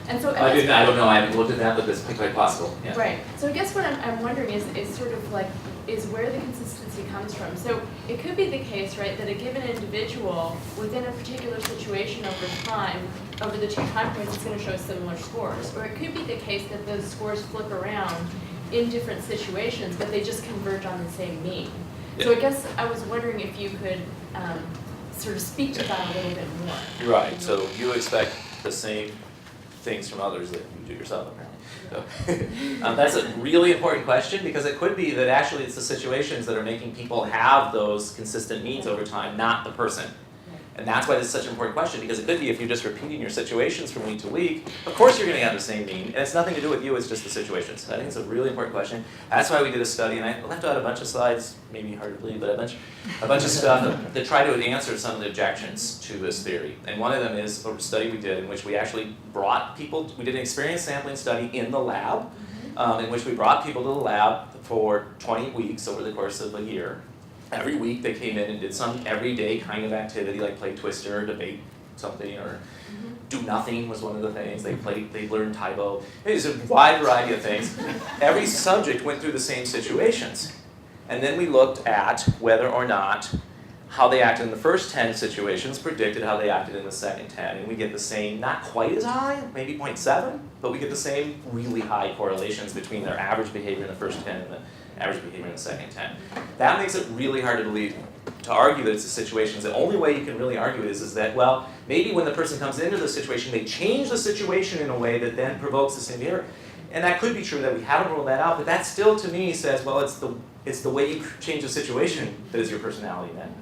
And so
I don't know. I haven't looked at that, but it's quite possible. Yeah.
Right. So I guess what I'm wondering is sort of like, is where the consistency comes from. So it could be the case, right, that a given individual within a particular situation over time, over the 2 time points, is going to show similar scores. Or it could be the case that those scores flip around in different situations, but they just converge on the same mean. Yeah. So I guess I was wondering if you could sort of speak to that a little bit more.
Right. So you expect the same things from others that you do yourself, apparently. So, that's a really important question because it could be that actually it's the situations that are making people have those consistent means over time, not the person. And that's why this is such an important question, because it could be if you're just repeating your situations from week to week, of course you're going to have the same mean, and it's nothing to do with you, it's just the situations. I think it's a really important question. That's why we did a study, and I left out a bunch of slides, maybe hard to believe, but a bunch of stuff that try to answer some of the objections to this theory. And one of them is a study we did in which we actually brought people, we did an experience sampling study in the lab, in which we brought people to the lab for 20 weeks over the course of a year. Every week they came in and did some everyday kind of activity, like play Twister, or debate something, or do nothing was one of the things. They learned Tybo. There's a wide variety of things. Every subject went through the same situations. And then we looked at whether or not how they acted in the first 10 situations predicted how they acted in the second 10. And we get the same, not quite as high, maybe 0.7, but we get the same really high correlations between their average behavior in the first 10 and the average behavior in the second 10. That makes it really hard to believe, to argue that it's the situations. The only way you can really argue it is that, well, maybe when the person comes into the situation, they change the situation in a way that then provokes the same behavior. And that could be true, that we haven't ruled that out, but that still, to me, says, well, it's the way you change the situation that is your personality then.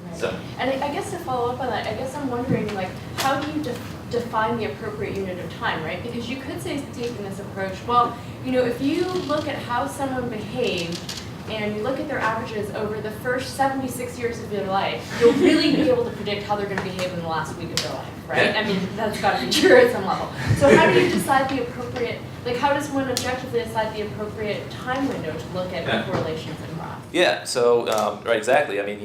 Right.
So.
And I guess to follow up on that, I guess I'm wondering, like, how do you define the appropriate unit of time, right? Because you could say, taking this approach, well, you know, if you look at how someone behaved and you look at their averages over the first 76 years of their life, you'll really be able to predict how they're going to behave in the last week of their life, right? I mean, that's got to be true at some level. So how do you decide the appropriate Like, how does one objectively decide the appropriate time window to look at
Yeah.
correlations and graphs?
Yeah, so, right, exactly. I mean,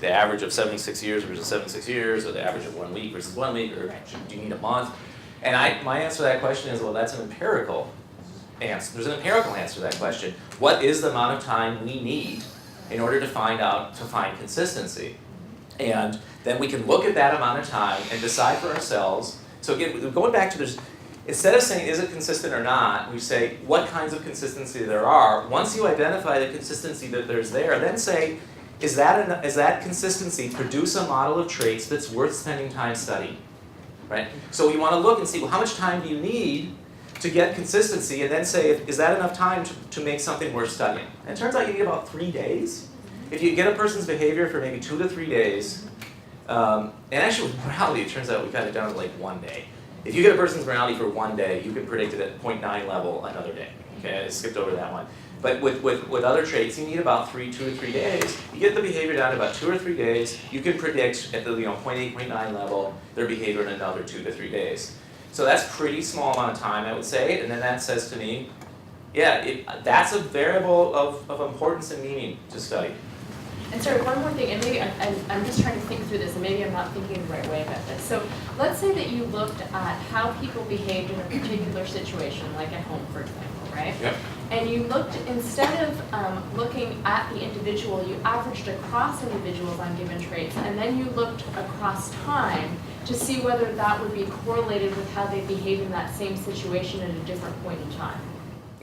the average of 76 years versus 76 years, or the average of 1 week versus 1 week, or
Right.
do you need a month? And my answer to that question is, well, that's an empirical answer. There's an empirical answer to that question. What is the amount of time we need in order to find consistency? And then we can look at that amount of time and decide for ourselves. So again, going back to this, instead of saying is it consistent or not, we say what kinds of consistency there are. Once you identify the consistency that there's there, then say, is that consistency produce a model of traits that's worth spending time studying? Right? So we want to look and see, well, how much time do you need to get consistency, and then say, is that enough time to make something worth studying? And it turns out you need about 3 days. If you get a person's behavior for maybe 2 to 3 days, and actually with morality, it turns out we kind of done it like 1 day. If you get a person's morality for 1 day, you can predict it at 0.9 level another day. Okay, I skipped over that one. But with other traits, you need about 2 to 3 days. You get the behavior down to about 2 or 3 days, you can predict at the 0.8, 0.9 level their behavior in another 2 to 3 days. So that's a pretty small amount of time, I would say, and then that says to me, yeah, that's a variable of importance and meaning to study.
And sorry, one more thing, and maybe I'm just trying to think through this, and maybe I'm not thinking the right way about this. So let's say that you looked at how people behaved in a particular situation, like at home, for example, right?
Yep.
And you looked, instead of looking at the individual, you averaged across individuals on given traits, and then you looked across time to see whether that would be correlated with how they behave in that same situation at a different point in time.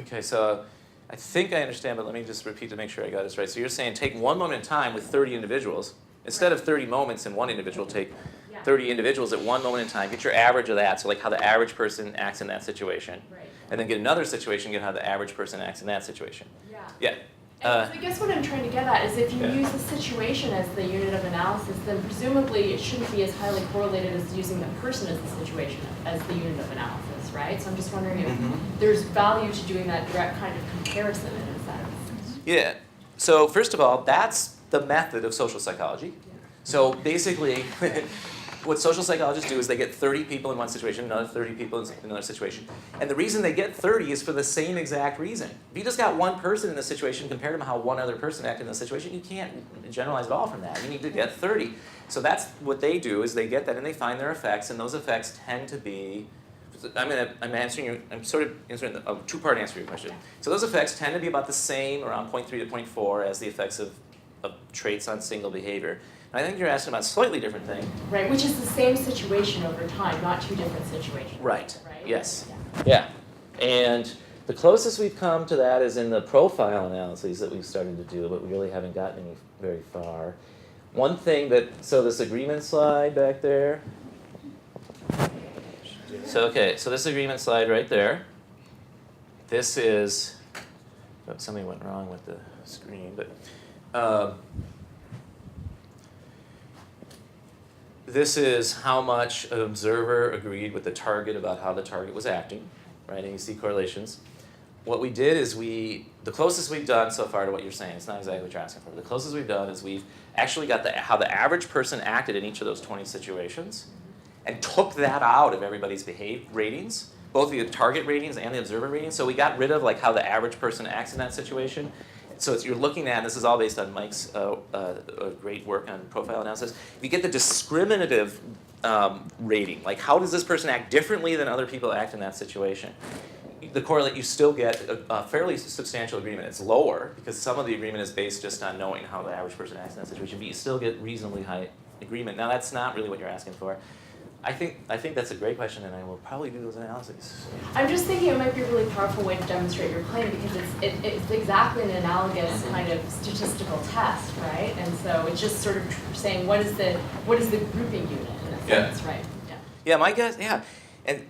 Okay, so I think I understand, but let me just repeat to make sure I got this right. So you're saying take one moment in time with 30 individuals. Instead of 30 moments in one individual, take 30 individuals at one moment in time. Get your average of that, so like how the average person acts in that situation.
Right.
And then get another situation, get how the average person acts in that situation.
Yeah.
Yeah.
And so I guess what I'm trying to get at is if you
Yeah.
use the situation as the unit of analysis, then presumably it shouldn't be as highly correlated as using the person as the situation as the unit of analysis, right? So I'm just wondering if there's value to doing that direct kind of comparison in a sense.
Yeah. So first of all, that's the method of social psychology. So basically, what social psychologists do is they get 30 people in one situation, another 30 people in another situation. And the reason they get 30 is for the same exact reason. If you just got one person in the situation compared to how one other person acted in the situation, you can't generalize at all from that. You need to get 30. So that's what they do, is they get that and they find their effects, and those effects tend to be, I'm sort of answering a two-part answer to your question. So those effects tend to be about the same, around 0.3 to 0.4, as the effects of traits on single behavior. I think you're asking about a slightly different thing.
Right, which is the same situation over time, not two different situations.
Right.
Right?
Yes. Yeah. And the closest we've come to that is in the profile analyses that we've started to do, but we really haven't gotten very far. One thing so this agreement slide back there. So this agreement slide right there. This is, something went wrong with the screen, but this is how much an observer agreed with the target about how the target was acting, right? And you see correlations. What we did is the closest we've done so far to what you're saying, it's not exactly what you're asking for, the closest we've done is we've actually got how the average person acted in each of those 20 situations and took that out of everybody's behavior ratings, both the target ratings and the observer ratings. So we got rid of like how the average person acts in that situation. So you're looking at, and this is all based on Mike's great work on profile analysis, you get the discriminative rating, like how does this person act differently than other people act in that situation? You still get a fairly substantial agreement. It's lower because some of the agreement is based just on knowing how the average person acts in that situation, but you still get reasonably high agreement. Now that's not really what you're asking for. I think that's a great question, and I will probably do those analyses.
I'm just thinking it might be a really powerful way to demonstrate your claim because it's exactly an analogous kind of statistical test, right? And so it's just sort of saying what is the grouping unit in a sense, right? Yeah.
Yeah, my guess, yeah. And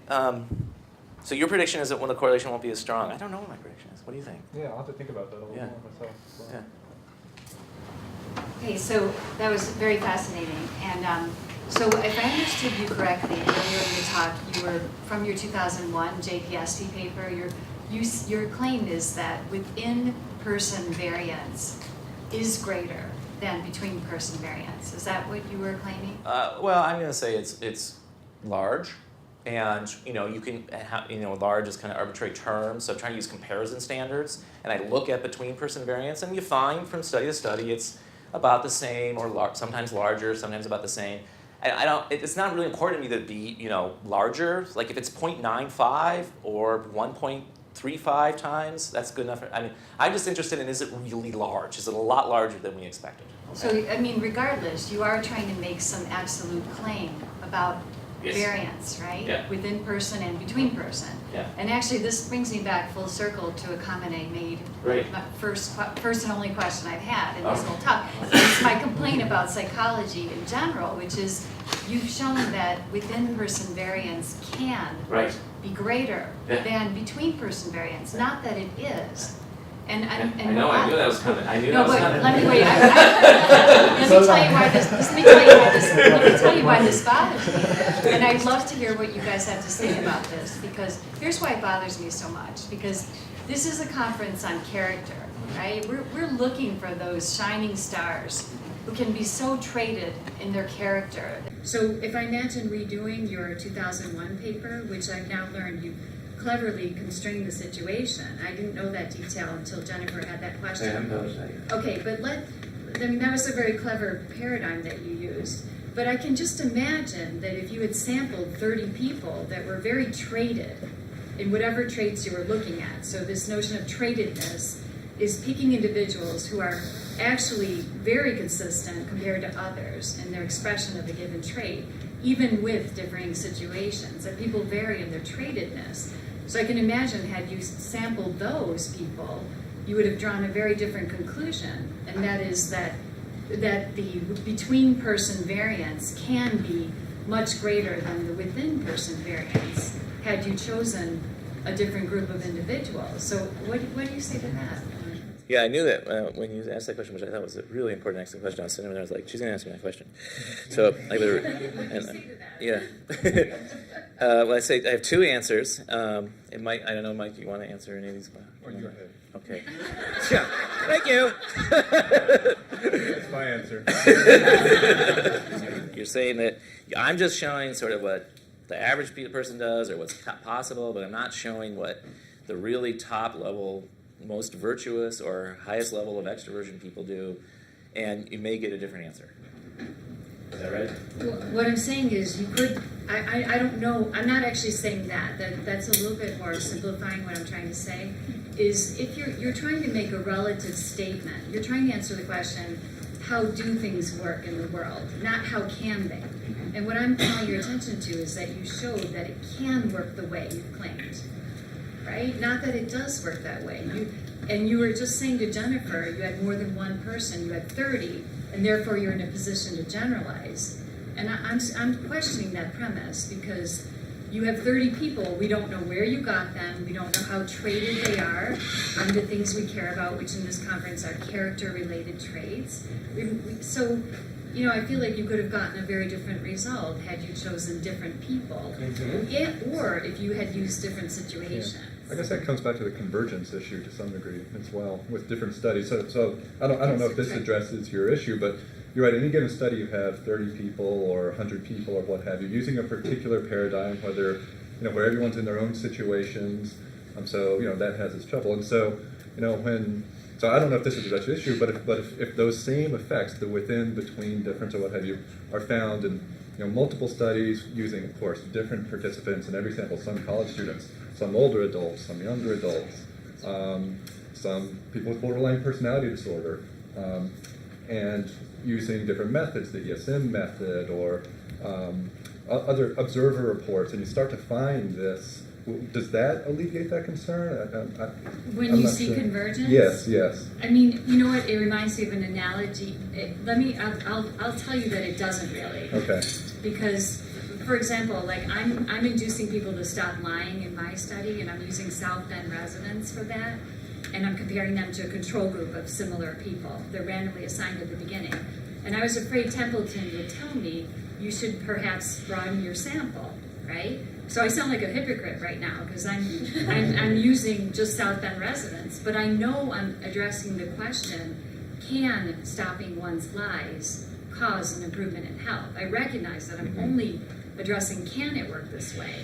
so your prediction is that when the correlation won't be as strong. I don't know what my prediction is. What do you think?
Yeah, I'll have to think about that a little more myself. Well.
Yeah.
Okay, so that was very fascinating. And so if I understood you correctly, earlier in the talk, you were from your 2001 JPST paper, your claim is that within-person variance is greater than between-person variance. Is that what you were claiming?
Well, I'm going to say it's large. And you can have, large is kind of arbitrary terms, so I'm trying to use comparison standards, and I look at between-person variance, and you find from study to study it's about the same, or sometimes larger, sometimes about the same. And it's not really important to me to be, larger. Like if it's 0.95 or 1.35 times, that's good enough. I'm just interested in, is it really large? Is it a lot larger than we expected?
So, regardless, you are trying to make some absolute claim about variance, right?
Yeah.
Within person and between person.
Yeah.
And actually, this brings me back full circle to a comment I made.
Right.
My first and only question I've had in this whole talk. It's my complaint about psychology in general, which is you've shown that within person variance can be greater than between person variance. Not that it is. And
I knew that was coming.
Let me wait. Let me tell you why this bothers me. And I'd love to hear what you guys have to say about this, because here's why it bothers me so much. Because this is a conference on character, right? We're looking for those shining stars who can be so traded in their character. So if I imagine redoing your 2001 paper, which I've now learned you cleverly constrained the situation. I didn't know that detail until Jennifer had that question.
I haven't published that yet.
Okay, but that was a very clever paradigm that you used. But I can just imagine that if you had sampled 30 people that were very traded in whatever traits you were looking at, so this notion of tradedness is picking individuals who are actually very consistent compared to others in their expression of a given trait, even with differing situations, that people vary in their tradedness. So I can imagine had you sampled those people, you would have drawn a very different conclusion, and that is that the between-person variance can be much greater than the within-person variance had you chosen a different group of individuals. So what do you say to that?
Yeah, I knew that when you asked that question, which I thought was a really important excellent question. I was sitting there and I was like, she's going to ask me that question. So I would, yeah. Well, I say I have two answers. It might, I don't know, Mike, do you want to answer any of these?
Or you go ahead.
Okay. Yeah. Thank you.
That's my answer.
You're saying that I'm just showing sort of what the average person does or what's possible, but I'm not showing what the really top level, most virtuous or highest level of extroversion people do, and you may get a different answer. Is that right?
Well, what I'm saying is you could, I don't know, I'm not actually saying that's a little bit more simplifying what I'm trying to say, is if you're trying to make a relative statement, you're trying to answer the question, how do things work in the world, not how can they? And what I'm calling your attention to is that you showed that it can work the way you've claimed. Right? Not that it does work that way. You were just saying to Jennifer, you had more than one person, you had 30, and therefore you're in a position to generalize. And I'm questioning that premise because you have 30 people, we don't know where you got them, we don't know how traded they are on the things we care about, which in this conference are character-related traits. So, I feel like you could have gotten a very different result had you chosen different people, or if you had used different situations.
Yeah. I guess that comes back to the convergence issue to some degree as well with different studies. So I don't know if this addresses your issue, but you're right. In any given study, you have 30 people or 100 people or what have you, using a particular paradigm, whether where everyone's in their own situations. So that has its trouble. And so so I don't know if this is the issue, but if those same effects, the within, between, difference, or what have you, are found in multiple studies using, of course, different participants in every sample, some college students, some older adults, some younger adults, some people with borderline personality disorder, and using different methods, the ESM method or other observer reports, and you start to find this. Does that alleviate that concern?
When you see convergence?
Yes.
I mean, you know what? It reminds me of an analogy. I'll tell you that it doesn't really.
Okay.
Because, for example, like I'm inducing people to stop lying in my study, and I'm using South Bend residents for that, and I'm comparing them to a control group of similar people. They're randomly assigned at the beginning. And I was afraid Templeton would tell me, you should perhaps broaden your sample, right? So I sound like a hypocrite right now because I'm using just South Bend residents, but I know I'm addressing the question, can stopping one's lies cause an improvement in health? I recognize that I'm only
addressing can it work this way?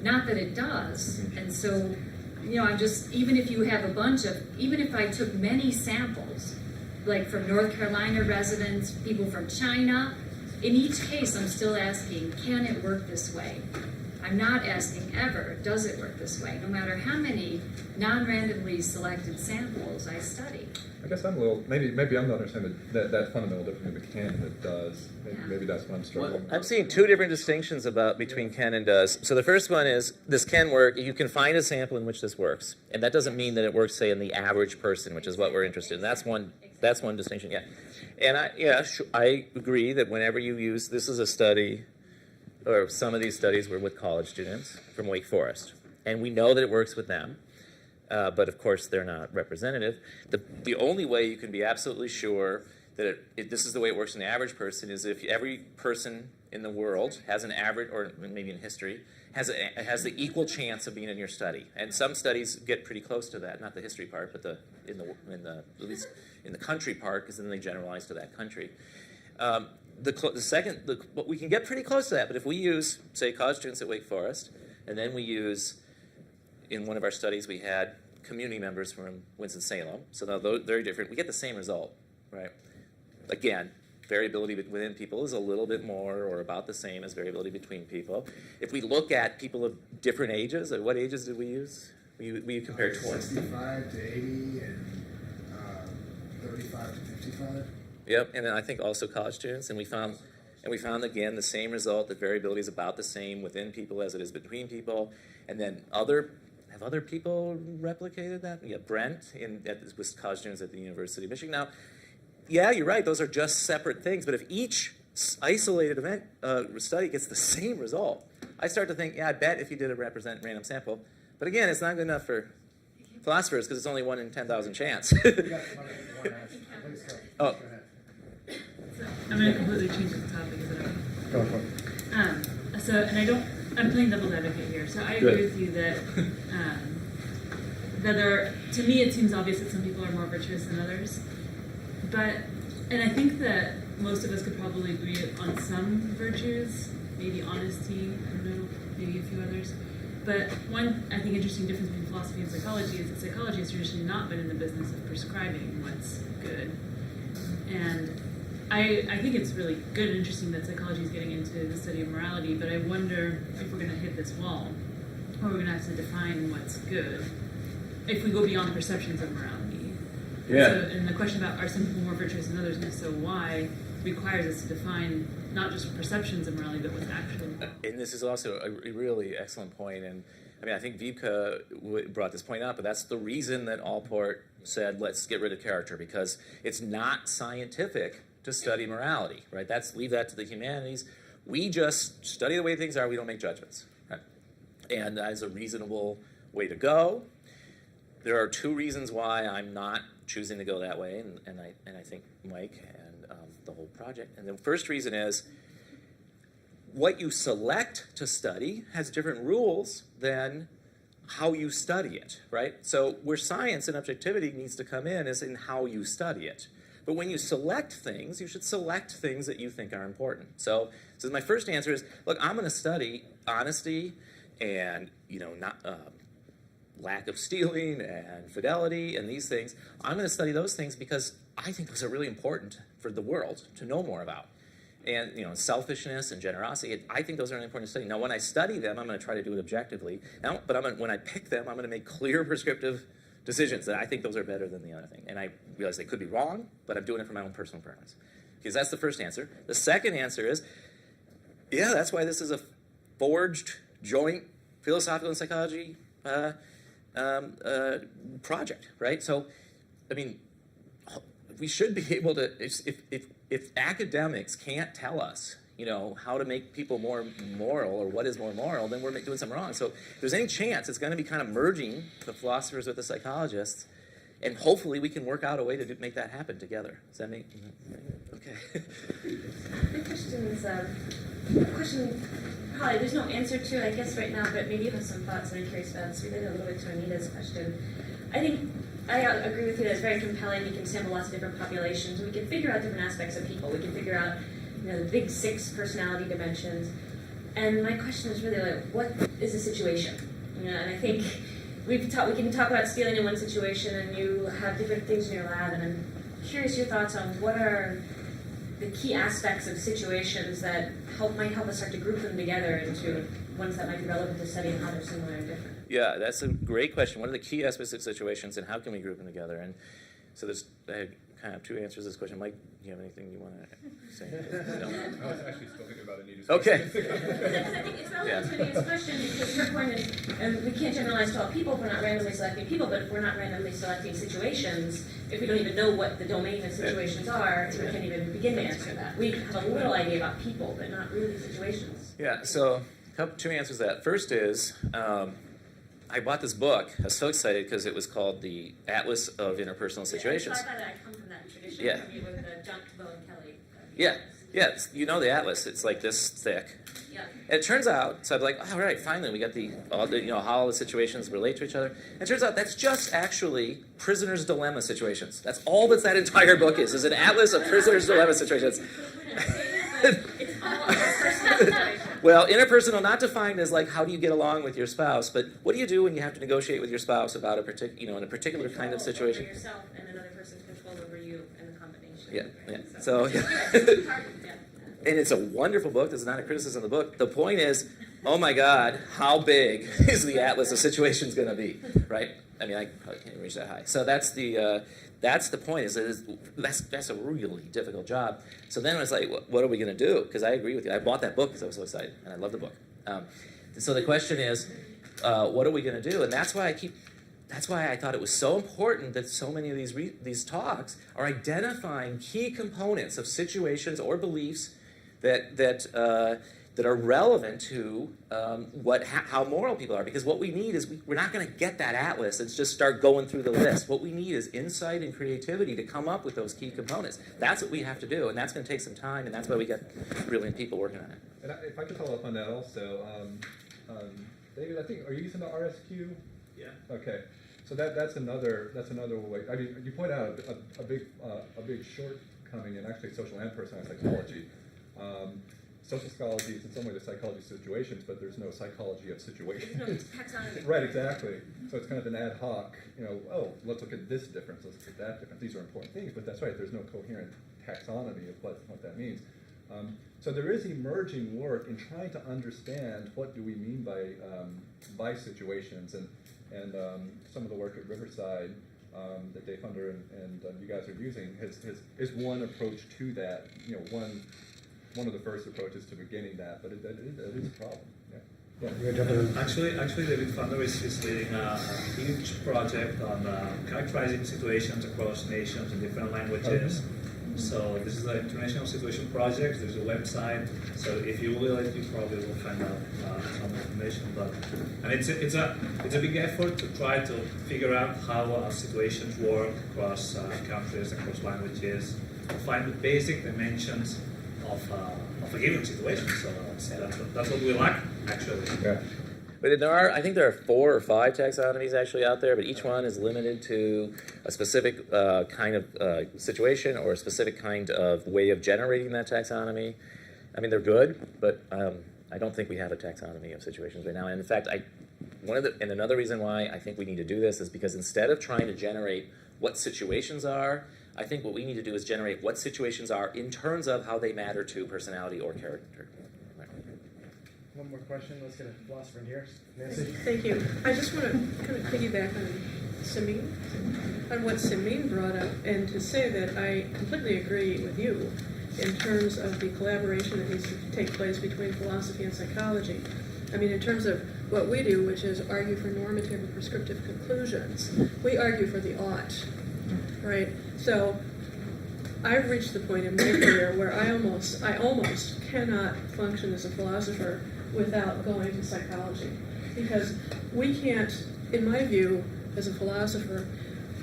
Not that it does. And so, I'm just, even if you have a bunch of, even if I took many samples, like from North Carolina residents, people from China, in each case I'm still asking, can it work this way? I'm not asking ever, does it work this way? No matter how many non-randomly selected samples I study.
I guess I'm a little, maybe I'm not understanding that fundamental difference between the can and the does. Maybe that's what I'm struggling with.
I'm seeing two different distinctions between can and does. So the first one is this can work. You can find a sample in which this works, and that doesn't mean that it works, say, in the average person, which is what we're interested in. That's one distinction. Yeah, and I agree that whenever you use, this is a study, or some of these studies were with college students from Wake Forest, and we know that it works with them. But of course, they're not representative. The only way you can be absolutely sure that this is the way it works in the average person is if every person in the world has an average, or maybe in history, has the equal chance of being in your study. And some studies get pretty close to that, not the history part, but at least in the country part, because then they generalize to that country. We can get pretty close to that. But if we use, say, college students at Wake Forest, and then we use, in one of our studies, we had community members from Winston-Salem. So now they're very different. We get the same result, right? Again, variability within people is a little bit more or about the same as variability between people. If we look at people of different ages, what ages did we use? We compared
65 to 80 and 35 to 55.
Yep, and then I think also college students, and we found again the same result, that variability is about the same within people as it is between people. And then have other people replicated that? Yeah, Brent with college students at the University of Michigan. Now, yeah, you're right, those are just separate things, but if each isolated event study gets the same result, I start to think, yeah, I bet if you did a random sample, but again, it's not good enough for philosophers because it's only 1 in 10,000 chance. Oh.
I'm going to completely change the topic. Is that okay?
Go for it.
I'm playing devil's advocate here. So I agree with you that to me it seems obvious that some people are more virtuous than others. And I think that most of us could probably agree on some virtues, maybe honesty, I don't know, maybe a few others. But one, I think, interesting difference between philosophy and psychology is that psychology has traditionally not been in the business of prescribing what's good. And I think it's really good and interesting that psychology is getting into the study of morality, but I wonder if we're going to hit this wall, or we're going to have to define what's good if we go beyond perceptions of morality.
Yeah.
So, and the question about are some people more virtuous than others, and if so, why, requires us to define not just perceptions of morality, but what's actually.
And this is also a really excellent point, and I mean, I think Vibke brought this point up, but that's the reason that Allport said, let's get rid of character, because it's not scientific to study morality, right? Leave that to the humanities. We just study the way things are, we don't make judgments, right? And that is a reasonable way to go. There are two reasons why I'm not choosing to go that way, and I think Mike and the whole project. And the first reason is, what you select to study has different rules than how you study it, right? So where science and objectivity needs to come in is in how you study it. But when you select things, you should select things that you think are important. So my first answer is, look, I'm going to study honesty and, not lack of stealing and fidelity and these things. I'm going to study those things because I think those are really important for the world to know more about. And selfishness and generosity, I think those are really important to study. Now, when I study them, I'm going to try to do it objectively. When I pick them, I'm going to make clear prescriptive decisions that I think those are better than the other thing. And I realize they could be wrong, but I'm doing it for my own personal preference. Because that's the first answer. The second answer is, yeah, that's why this is a forged joint philosophical and psychology project, right? So, I mean, we should be able to, if academics can't tell us, how to make people more moral or what is more moral, then we're doing something wrong. So if there's any chance, it's going to be kind of merging the philosophers with the psychologists, and hopefully we can work out a way to make that happen together. Does that make, okay.
The question probably there's no answer to, I guess, right now, but maybe you have some thoughts that I'm curious about. So related a little bit to Anita's question. I think I agree with you that it's very compelling. We can sample lots of different populations. We can figure out different aspects of people. We can figure out, the big 6 personality dimensions. And my question is really like, what is the situation? You know, and I think we can talk about stealing in one situation, and you have different things in your lab, and I'm curious your thoughts on what are the key aspects of situations that might help us start to group them together into ones that might be relevant to studying how they're similar and different.
Yeah, that's a great question. What are the key aspects of situations, and how can we group them together? And so I kind of have two answers to this question. Mike, do you have anything you want to say? No?
I was actually still thinking about Anita's
Okay.
question.
Because I think it's relevant to Anita's question, because her point is, we can't generalize to all people if we're not randomly selecting people, but if we're not randomly selecting situations, if we don't even know what the domain of situations are, we can't even begin to answer that. We have a little idea about people, but not really situations.
Yeah, so two answers to that. First is, I bought this book. I was so excited because it was called The Atlas of Interpersonal Situations.
Yeah, I come from that tradition.
Yeah.
With John Cabot and Kelly.
Yeah, you know the Atlas. It's like this thick.
Yeah.
And it turns out, so I'm like, all right, finally, we got how all the situations relate to each other. And it turns out that's just actually prisoner's dilemma situations. That's all that entire book is an atlas of prisoner's dilemma situations.
It's all personal situations.
Well, interpersonal, not defined as like how do you get along with your spouse, but what do you do when you have to negotiate with your spouse about in a particular kind of situation?
Over yourself and another person's control over you and the combination.
Yeah. So and it's a wonderful book. This is not a criticism of the book. The point is, oh my God, how big is the atlas of situations going to be, right? I mean, I probably can't reach that high. So that's the point. That's a really difficult job. So then it was like, what are we going to do? Because I agree with you. I bought that book because I was so excited, and I love the book. So the question is, what are we going to do? And that's why I thought it was so important that so many of these talks are identifying key components of situations or beliefs that are relevant to how moral people are. Because what we need is we're not going to get that atlas and just start going through the list. What we need is insight and creativity to come up with those key components. That's what we have to do, and that's going to take some time, and that's why we get brilliant people working on it.
And if I could follow up on that also, David, I think, are you using the RSQ?
Yeah.
Okay. So that's another way. I mean, you point out a big shortcoming in actually social and personal psychology. Social psychology is in some way the psychology of situations, but there's no psychology of situations.
There's no taxonomy.
Right, exactly. So it's kind of an ad hoc, let's look at this difference, let's look at that difference. These are important things, but that's right, there's no coherent taxonomy of what that means. So there is emerging work in trying to understand what do we mean by situations, and some of the work at Riverside that Dave Hunter and you guys are using is one approach to that. One of the first approaches to beginning that, but it is a problem. Yeah.
Actually, David Funder is leading a huge project on characterizing situations across nations in different languages. So this is the International Situation Project. There's a website. So if you will, you probably will find out some information. And it's a big effort to try to figure out how situations work across countries, across languages, to find the basic dimensions of a given situation. So that's what we lack, actually.
Yeah.
But I think there are 4 or 5 taxonomies actually out there, but each one is limited to a specific kind of situation or a specific kind of way of generating that taxonomy. I mean, they're good, but I don't think we have a taxonomy of situations right now. And in fact, another reason why I think we need to do this is because instead of trying to generate what situations are, I think what we need to do is generate what situations are in terms of how they matter to personality or character.
One more question. Let's get a philosopher in here. Nancy?
Thank you. I just want to kind of piggyback on what Simin brought up, and to say that I completely agree with you in terms of the collaboration that needs to take place between philosophy and psychology. I mean, in terms of what we do, which is argue for normative and prescriptive conclusions, we argue for the ought, right? So I've reached the point in my career where I almost cannot function as a philosopher without going to psychology, because we can't, in my view, as a philosopher,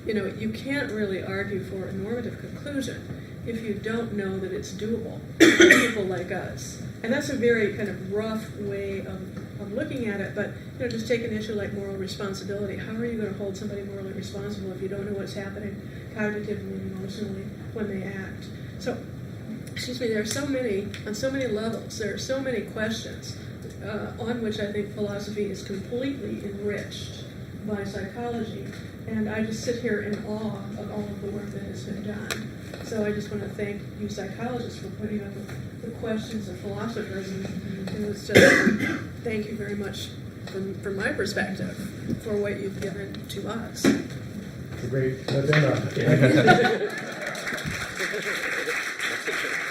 you can't really argue for a normative conclusion if you don't know that it's doable for people like us. And that's a very kind of rough way of looking at it, but just take an issue like moral responsibility. How are you going to hold somebody morally responsible if you don't know what's happening cognitively and emotionally when they act? So, there are so many, on so many levels, there are so many questions on which I think philosophy is completely enriched by psychology. And I just sit here in awe of all of the work that has been done. So I just want to thank you psychologists for putting up with the questions of philosophers. And it was just, thank you very much from my perspective for what you've given to us.
It's a great note to end on.